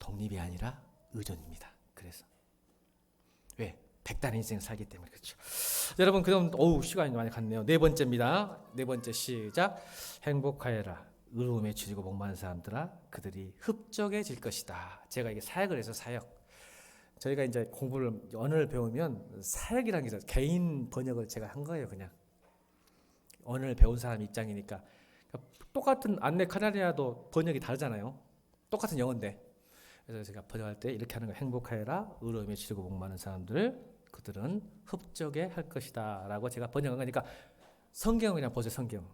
Speaker 1: 독립이 아니라 의존입니다. 그래서 왜? 100단의 인생을 살기 때문에 그렇죠. 여러분, 그럼 시간이 많이 갔네요. 네 번째입니다. 네 번째 시작. 행복하여라. 의로움에 줄이고 목마른 사람들아, 그들이 흡족해질 것이다. 제가 이게 사역을 해서 사역. 저희가 이제 언어를 배우면 사역이라는 게 있어요. 개인 번역을 제가 한 거예요, 그냥. 언어를 배운 사람 입장이니까. 똑같은 안내 카나리아도 번역이 다르잖아요. 똑같은 영어인데. 그래서 제가 번역할 때 이렇게 하는 거예요. 행복하여라. 의로움에 줄이고 목마른 사람들을 그들은 흡족해 할 것이다 라고 제가 번역한 거니까 성경을 그냥 보세요. 성경.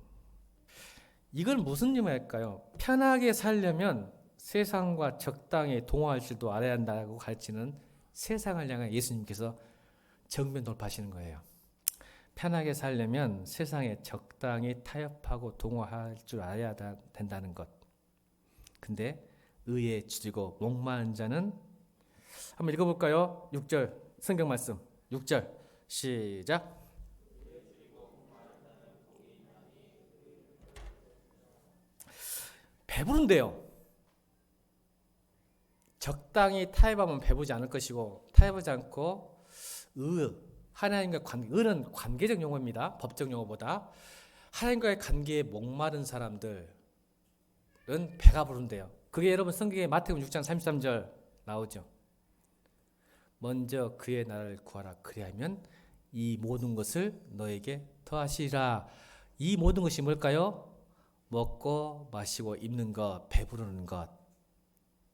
Speaker 1: 이건 무슨 의미일까요? 편하게 살려면 세상과 적당히 동화할 줄도 알아야 한다고 가르치는 세상을 향해 예수님께서 정면 돌파하시는 거예요. 편하게 살려면 세상에 적당히 타협하고 동화할 줄 알아야 된다는 것. 근데 의에 지고 목마른 자는, 한번 읽어볼까요? 6절 성경 말씀 6절 시작. 배부른데요. 적당히 타협하면 배부르지 않을 것이고, 타협하지 않고 하나님과 관계, 의는 관계적 용어입니다. 법적 용어보다. 하나님과의 관계에 목마른 사람들은 배가 부른대요. 그게 여러분 성경에 마태복음 6장 33절 나오죠. 먼저 그의 나라를 구하라. 그리하면 이 모든 것을 너에게 더하시리라. 이 모든 것이 뭘까요? 먹고 마시고 입는 것, 배부르는 것.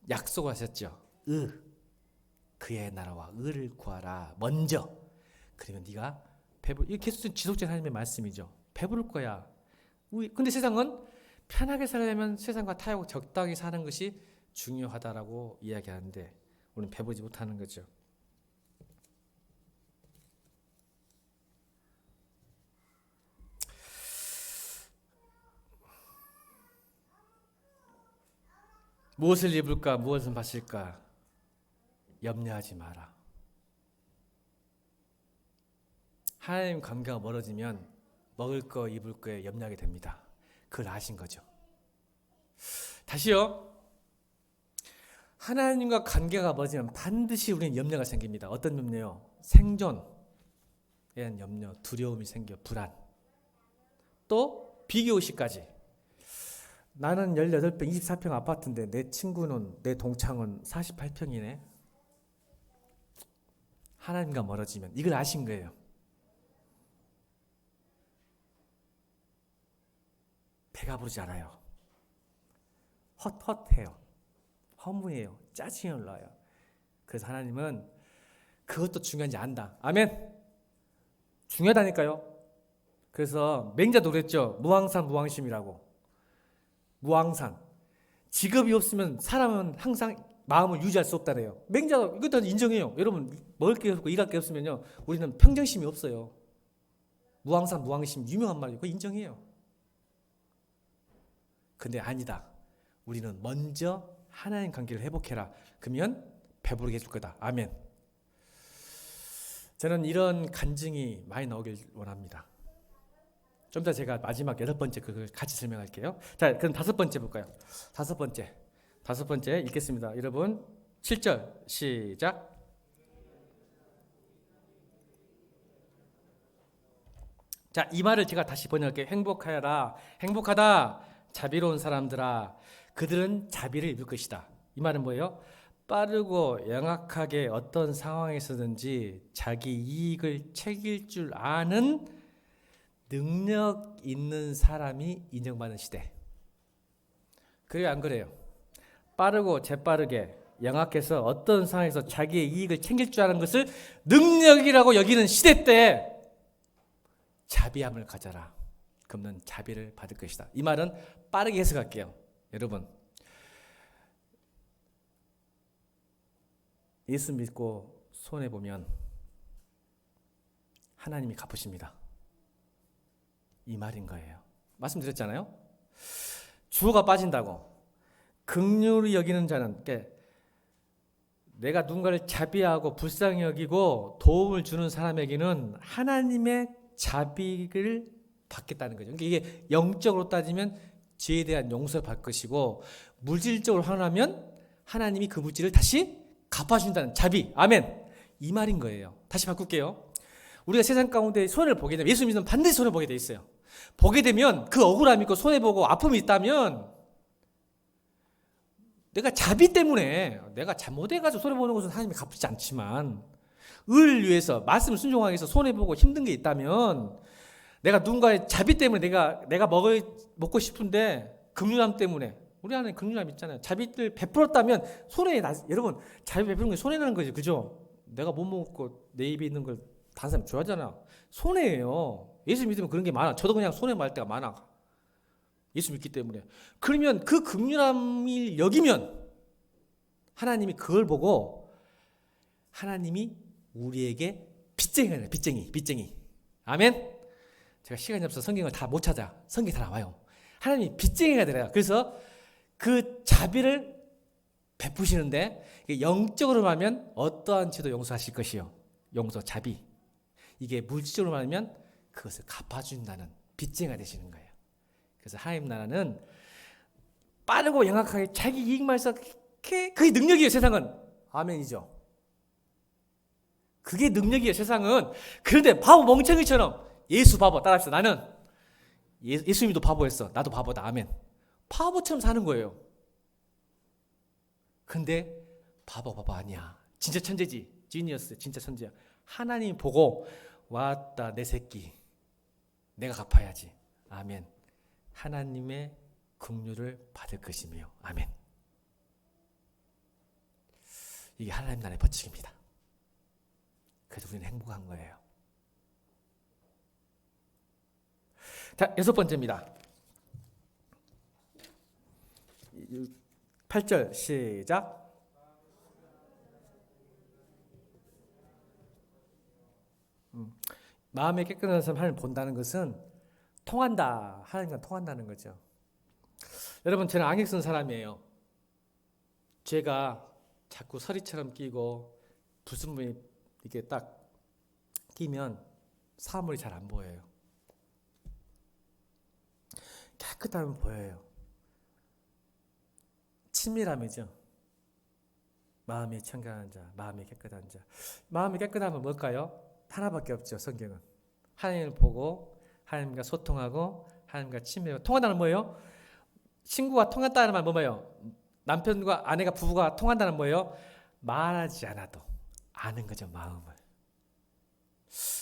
Speaker 1: 약속을 하셨죠. 그의 나라와 의를 구하라. 먼저. 그러면 네가 이게 계속 지속적인 하나님의 말씀이죠. 배부를 거야. 근데 세상은 편하게 살려면 세상과 타협하고 적당히 사는 것이 중요하다라고 이야기하는데 우리는 배부르지 못하는 거죠. 무엇을 입을까, 무엇을 마실까 염려하지 마라. 하나님 관계가 멀어지면 먹을 거, 입을 거에 염려하게 됩니다. 그걸 아신 거죠. 다시요. 하나님과 관계가 멀어지면 반드시 우리는 염려가 생깁니다. 어떤 염려요? 생존에 대한 염려, 두려움이 생겨, 불안. 또 비교의식까지. 나는 18평, 24평 아파트인데 내 친구는, 내 동창은 48평이네. 하나님과 멀어지면 이걸 아신 거예요. 배가 부르지 않아요. 헛헛해요. 허무해요. 짜증이 올라와요. 그래서 하나님은 그것도 중요한지 안다. 아멘. 중요하다니까요. 그래서 맹자도 그랬죠. 무왕산 무왕심이라고. 무왕산. 직업이 없으면 사람은 항상 마음을 유지할 수 없다래요. 맹자가 이것도 인정해요. 여러분 먹을 게 없고 일할 게 없으면요 우리는 평정심이 없어요. 무왕산 무왕심 유명한 말이에요. 그거 인정해요. 근데 아니다. 우리는 먼저 하나님 관계를 회복해라. 그러면 배부르게 해줄 거다. 아멘. 저는 이런 간증이 많이 나오길 원합니다. 좀 더 제가 마지막 8번째 그걸 같이 설명할게요. 자, 그럼 5번째 볼까요? 5번째 읽겠습니다. 여러분 7절 시작. 자, 이 말을 제가 다시 번역할게요. 행복하여라. 행복하다. 자비로운 사람들아. 그들은 자비를 입을 것이다. 이 말은 뭐예요? 빠르고 영악하게 어떤 상황에서든지 자기 이익을 챙길 줄 아는 능력 있는 사람이 인정받는 시대. 그래요, 안 그래요? 빠르고 재빠르게 영악해서 어떤 상황에서 자기의 이익을 챙길 줄 아는 것을 능력이라고 여기는 시대 때 자비함을 가져라. 그럼 넌 자비를 받을 것이다. 이 말은 빠르게 해석할게요. 여러분, 예수 믿고 손해보면 하나님이 갚으십니다. 이 말인 거예요. 말씀드렸잖아요. 주어가 빠진다고. 긍휼히 여기는 자는, 내가 누군가를 자비하고 불쌍히 여기고 도움을 주는 사람에게는 하나님의 자비를 받겠다는 거죠. 그러니까 이게 영적으로 따지면 죄에 대한 용서를 받을 것이고, 물질적으로 하면 하나님이 그 물질을 다시 갚아준다는 자비. 아멘. 이 말인 거예요. 다시 바꿀게요. 우리가 세상 가운데 손해를 보게 되면, 예수 믿으면 반드시 손해 보게 돼 있어요. 보게 되면 그 억울함이 있고 손해보고 아픔이 있다면 내가 자비 때문에 내가 잘못해가지고 손해보는 것은 하나님이 갚지 않지만, 을 위해서 말씀을 순종하기 위해서 손해보고 힘든 게 있다면, 내가 누군가의 자비 때문에 내가 먹고 싶은데 긍휼함 때문에, 우리 안에 긍휼함 있잖아요. 자비를 베풀었다면 여러분 자비 베푸는 게 손해나는 거죠. 그죠? 내가 못 먹고 내 입에 있는 걸 다른 사람 좋아하잖아. 손해예요. 예수 믿으면 그런 게 많아. 저도 그냥 손해 말 때가 많아. 예수 믿기 때문에. 그러면 그 긍휼함을 여기면 하나님이 그걸 보고 하나님이 우리에게 빚쟁이가 아니라 빚쟁이. 아멘. 제가 시간이 없어서 성경을 다 못 찾아. 성경이 다 나와요. 하나님이 빚쟁이가 되래요. 그래서 그 자비를 베푸시는데 영적으로 말하면 어떠한 죄도 용서하실 것이요. 용서, 자비. 이게 물질적으로 말하면 그것을 갚아준다는 빚쟁이가 되시는 거예요. 그래서 하나님 나라는 빠르고 영악하게 자기 이익만 해서 그게 능력이에요. 세상은. 아멘이죠. 그게 능력이에요. 세상은. 그런데 바보 멍청이처럼 예수 바보 따라합시다. 나는 예수님도 바보였어. 나도 바보다. 아멘. 바보처럼 사는 거예요. 근데 바보 아니야. 진짜 천재지. 지니어스. 진짜 천재야. 하나님 보고 왔다 내 새끼. 내가 갚아야지. 아멘. 하나님의 긍휼을 받을 것이며. 아멘. 이게 하나님 나라의 법칙입니다. 그래서 우리는 행복한 거예요. 자, 6번째입니다. 8절 시작. 마음에 깨끗한 사람 하나님 본다는 것은 통한다. 하나님과 통한다는 거죠. 여러분, 저는 안경 쓴 사람이에요. 죄가 자꾸 서리처럼 끼고 불순물이 이렇게 딱 끼면 사물이 잘 안 보여요. 깨끗하면 보여요. 친밀함이죠. 마음이 청결한 자, 마음이 깨끗한 자. 마음이 깨끗하면 뭘까요? 하나밖에 없죠. 성경은 하나님을 보고 하나님과 소통하고 하나님과 친밀하고. 통한다는 뭐예요? 친구가 통했다는 말 뭐예요? 남편과 아내가 부부가 통한다는 뭐예요? 말하지 않아도 아는 거죠. 마음을.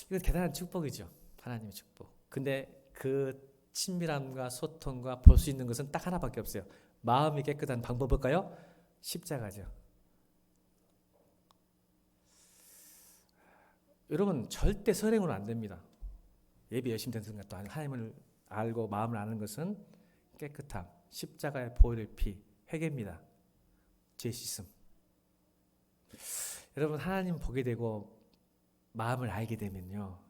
Speaker 1: 이건 대단한 축복이죠. 하나님의 축복. 근데 그 친밀함과 소통과 볼 수 있는 것은 딱 하나밖에 없어요. 마음이 깨끗한 방법 뭘까요? 십자가죠. 여러분, 절대 선행으로는 안 됩니다. 예배 열심히 되는 순간 또 하나님을 알고 마음을 아는 것은 깨끗함, 십자가의 보혈의 피, 회개입니다. 죄 씻음. 여러분, 하나님 보게 되고 마음을 알게 되면요,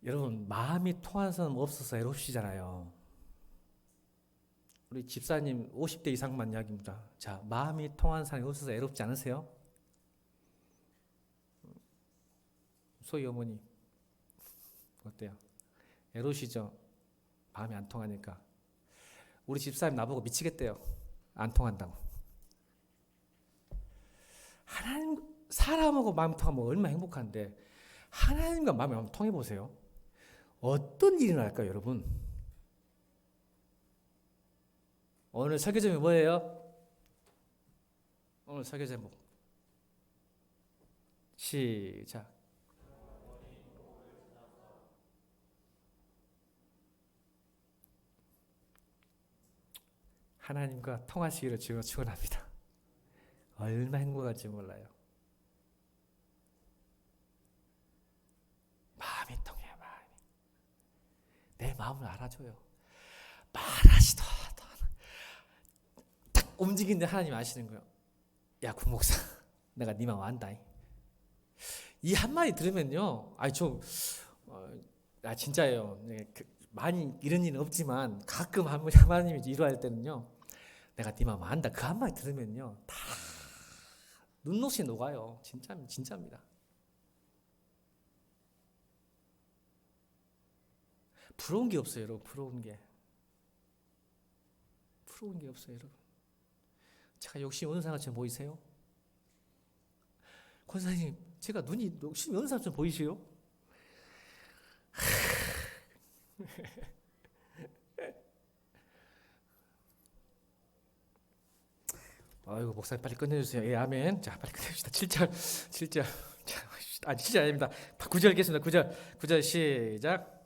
Speaker 1: 여러분, 마음이 통하는 사람 없어서 애롭시잖아요. 우리 집사님 50대 이상만 이야기입니다. 자, 마음이 통하는 사람이 없어서 애롭지 않으세요? 소희 어머니 어때요? 애로시죠? 마음이 안 통하니까. 우리 집사님 나보고 미치겠대요. 안 통한다고. 하나님, 사람하고 마음 통하면 얼마나 행복한데 하나님과 마음이 한번 통해보세요. 어떤 일이 날까요, 여러분? 오늘 설교 제목이 뭐예요? 오늘 설교 제목 시작. 하나님과 통하시기를 주로 축원합니다. 얼마나 행복한지 몰라요. 마음이 통해요. 마음이. 내 마음을 알아줘요. 말하지도 않아도 딱 움직이는데 하나님 아시는 거예요. 야, 구목사, 내가 네 마음 안다. 이 한마디 들으면요, 진짜예요. 많이 이런 일은 없지만 가끔 하나님이 이루어할 때는요, 내가 네 마음 안다. 그 한마디 들으면요, 다 눈높이 녹아요. 진짜입니다. 부러운 게 없어요, 여러분. 부러운 게 없어요, 여러분. 제가 욕심 없는 사람처럼 보이세요? 권사님, 제가 눈이 욕심이 없는 사람처럼 보이세요? 아이고, 목사님 빨리 끝내주세요. 예, 아멘. 자, 빨리 끝내줍시다. 7절. 자, 7절 아닙니다. 9절 읽겠습니다. 9절 시작.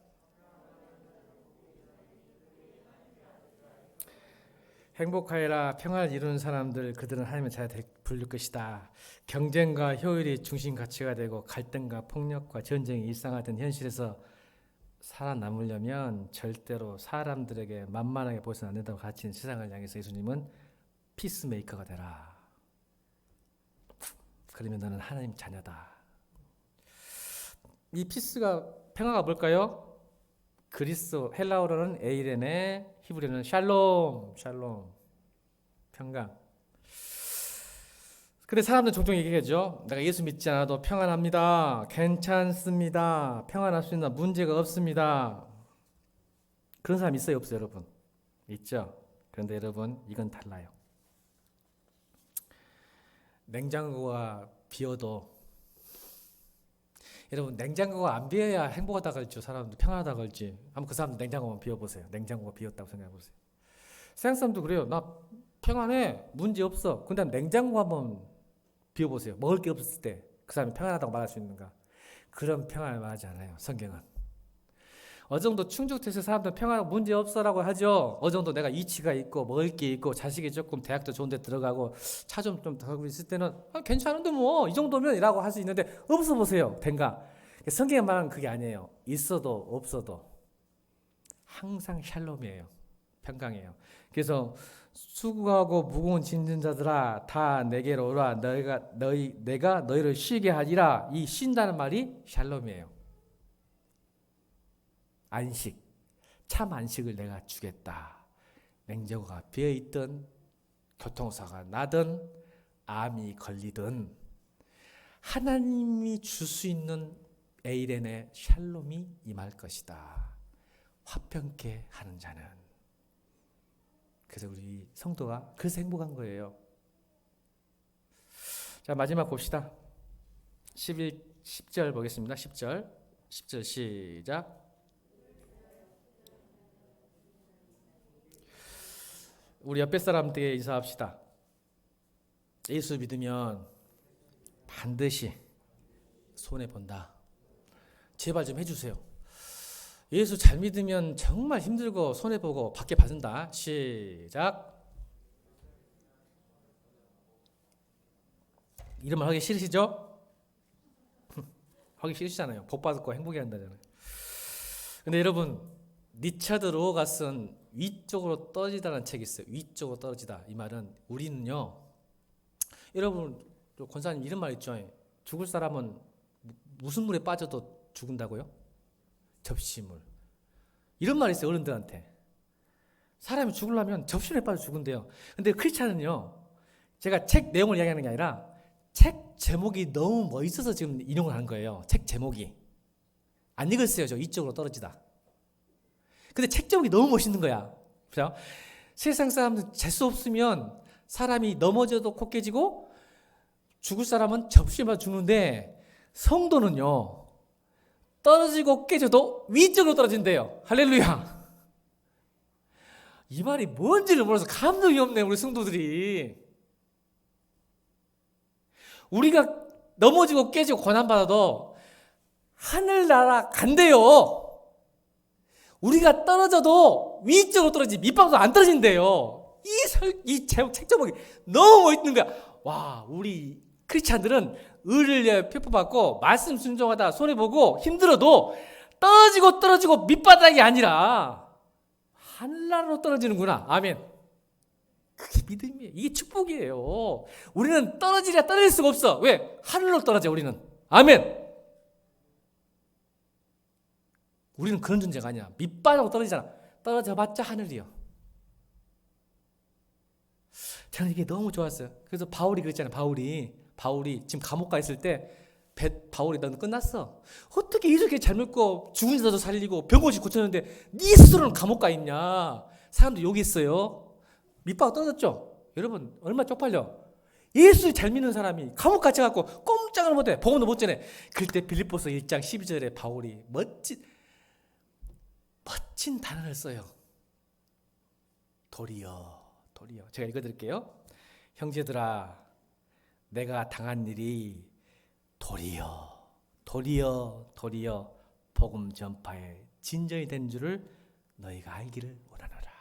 Speaker 1: 행복하여라. 평안을 이루는 사람들, 그들은 하나님의 자녀 부를 것이다. 경쟁과 효율이 중심 가치가 되고 갈등과 폭력과 전쟁이 일상화된 현실에서 살아남으려면 절대로 사람들에게 만만하게 보여서는 안 된다고 가르치는 세상을 향해서 예수님은 피스메이커가 되라. 그러면 너는 하나님 자녀다. 이 피스가, 평화가 뭘까요? 그리스 헬라어로는 에이레네, 히브리어는 샬롬, 샬롬, 평강. 근데 사람들은 종종 얘기하죠. 내가 예수 믿지 않아도 평안합니다. 괜찮습니다. 평안할 수 있는 문제가 없습니다. 그런 사람 있어요, 없어요, 여러분? 있죠. 그런데 여러분, 이건 달라요. 냉장고가 비어도, 여러분, 냉장고가 안 비어야 행복하다 걸지, 사람들 평안하다 걸지. 한번 그 사람들 냉장고만 비워보세요. 냉장고가 비었다고 생각해보세요. 세상 사람도 그래요. 나 평안해, 문제 없어. 근데 냉장고 한번 비워보세요. 먹을 게 없을 때 그 사람이 평안하다고 말할 수 있는가? 그런 평안을 말하지 않아요, 성경은. 어느 정도 충족돼서 사람들은 평안하고 문제 없어라고 하죠. 어느 정도 내가 이치가 있고 먹을 게 있고 자식이 조금 대학도 좋은 데 들어가고 차 좀 타고 있을 때는 괜찮은데 뭐 이 정도면 이라고 할 수 있는데 없어 보세요. 된가? 성경의 말은 그게 아니에요. 있어도 없어도 항상 샬롬이에요. 평강이에요. 그래서 수고하고 무거운 짐진 자들아 다 내게로 오라 내가 너희를 쉬게 하리라. 이 쉰다는 말이 샬롬이에요. 안식, 참 안식을 내가 주겠다. 냉장고가 비어있든 교통사고가 나든 암이 걸리든 하나님이 줄 수 있는 에이렌의 샬롬이 임할 것이다. 화평케 하는 자는. 그래서 우리 성도가 그래서 행복한 거예요. 자, 마지막 봅시다. 10절 보겠습니다. 10절 시작. 우리 옆에 사람들에게 인사합시다. 예수 믿으면 반드시 손해본다. 제발 좀 해주세요. 예수 잘 믿으면 정말 힘들고 손해보고 받게 받는다. 시작. 이런 말 하기 싫으시죠? 하기 싫으시잖아요. 복 받을 거 행복해 한다잖아요. 근데 여러분, 리차드 로어가 쓴 위쪽으로 떨어지다라는 책이 있어요. 위쪽으로 떨어지다. 이 말은 우리는요. 여러분, 권사님 이런 말 있죠. 죽을 사람은 무슨 물에 빠져도 죽는다고요? 접시물. 이런 말이 있어요. 어른들한테. 사람이 죽으려면 접시물에 빠져 죽은대요. 근데 크리스찬은요. 제가 책 내용을 이야기하는 게 아니라 책 제목이 너무 멋있어서 지금 인용을 하는 거예요. 책 제목이. 안 읽었어요. 저 위쪽으로 떨어지다. 근데 책 제목이 너무 멋있는 거야. 그죠? 세상 사람들 재수 없으면 사람이 넘어져도 코 깨지고 죽을 사람은 접시만 죽는데 성도는요. 떨어지고 깨져도 위쪽으로 떨어진대요. 할렐루야. 이 말이 뭔지를 몰라서 감동이 없네. 우리 성도들이. 우리가 넘어지고 깨지고 고난받아도 하늘나라 간대요. 우리가 떨어져도 위쪽으로 떨어지지 밑방으로 안 떨어진대요. 이 책 제목이 너무 멋있는 거야. 와, 우리 크리스찬들은 의를 표포받고 말씀 순종하다 손해보고 힘들어도 떨어지고 밑바닥이 아니라 하늘나라로 떨어지는구나. 아멘. 그게 믿음이에요. 이게 축복이에요. 우리는 떨어지랴 떨어질 수가 없어. 왜? 하늘로 떨어져 우리는. 아멘. 우리는 그런 존재가 아니야. 밑바닥으로 떨어지잖아. 떨어져봤자 하늘이요. 저는 이게 너무 좋았어요. 그래서 바울이 그랬잖아요. 바울이 지금 감옥 가 있을 때 바울이 너는 끝났어. 어떻게 이렇게 잘 믿고 죽은 자도 살리고 병고치 고쳤는데 네 스스로는 감옥 가 있냐. 사람들 욕이 있어요. 밑바닥 떨어졌죠. 여러분 얼마나 쪽팔려. 예수 잘 믿는 사람이 감옥 갇혀갖고 꼼짝을 못해. 복음도 못 전해. 그때 빌립보서 1장 12절에 바울이 멋진 단어를 써요. 도리어. 제가 읽어드릴게요. 형제들아, 내가 당한 일이 도리어 복음 전파에 진전이 된 줄을 너희가 알기를 원하노라.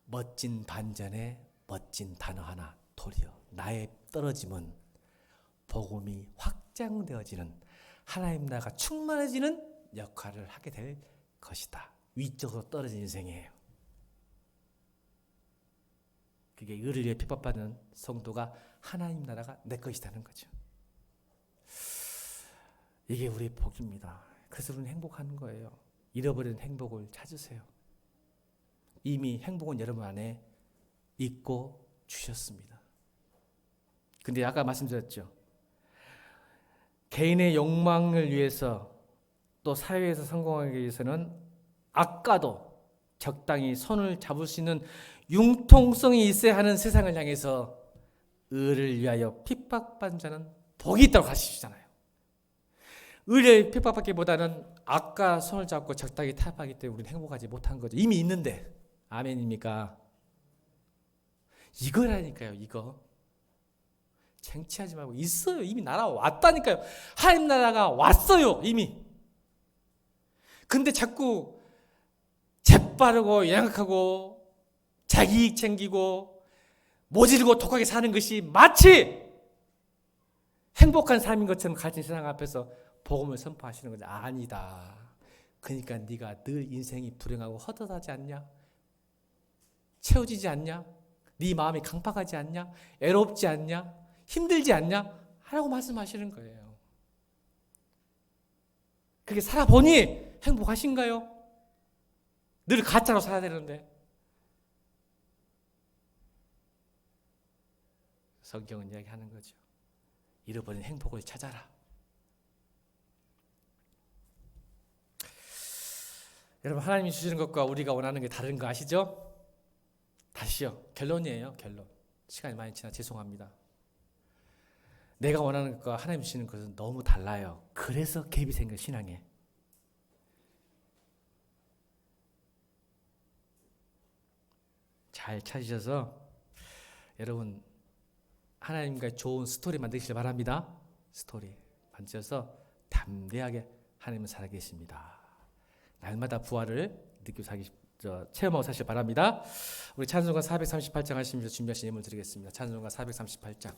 Speaker 1: 멋진 반전에 멋진 단어 하나. 도리어. 나의 떨어짐은 복음이 확장되어지는 하나님 나라가 충만해지는 역할을 하게 될 것이다. 위쪽으로 떨어진 인생이에요. 그게 의를 위해 핍박받는 성도가 하나님 나라가 내 것이라는 거죠. 이게 우리의 복입니다. 그래서 우리는 행복한 거예요. 잃어버린 행복을 찾으세요. 이미 행복은 여러분 안에 있고 주셨습니다. 근데 아까 말씀드렸죠. 개인의 욕망을 위해서 또 사회에서 성공하기 위해서는 아까도 적당히 손을 잡을 수 있는 융통성이 있어야 하는 세상을 향해서 의를 위하여 핍박받는 자는 복이 있다고 가르치시잖아요. 의를 핍박받기보다는 아까 손을 잡고 적당히 타협하기 때문에 우리는 행복하지 못한 거죠. 이미 있는데. 아멘입니까? 이거라니까요. 이거. 쟁취하지 말고 있어요. 이미 나라 왔다니까요. 하나님 나라가 왔어요. 이미. 근데 자꾸 재빠르고 양악하고 자기 이익 챙기고 모질고 독하게 사는 것이 마치 행복한 삶인 것처럼 가진 세상 앞에서 복음을 선포하시는 거죠. 아니다. 그러니까 네가 늘 인생이 불행하고 헛헛하지 않냐? 채워지지 않냐? 네 마음이 강팍하지 않냐? 애롭지 않냐? 힘들지 않냐? 하라고 말씀하시는 거예요. 그렇게 살아보니 행복하신가요? 늘 가짜로 살아야 되는데. 성경은 이야기하는 거죠. 잃어버린 행복을 찾아라. 여러분, 하나님이 주시는 것과 우리가 원하는 게 다른 거 아시죠? 다시요. 결론이에요. 결론. 시간이 많이 지나 죄송합니다. 내가 원하는 것과 하나님 주시는 것은 너무 달라요. 그래서 갭이 생겨 신앙에. 잘 찾으셔서 여러분 하나님과 좋은 스토리 만드시길 바랍니다. 스토리 만드셔서 담대하게 하나님은 살아계십니다. 날마다 부활을 느끼고 체험하고 사시길 바랍니다. 우리 찬송가 438장 하시면서 준비하신 예물 드리겠습니다. 찬송가 438장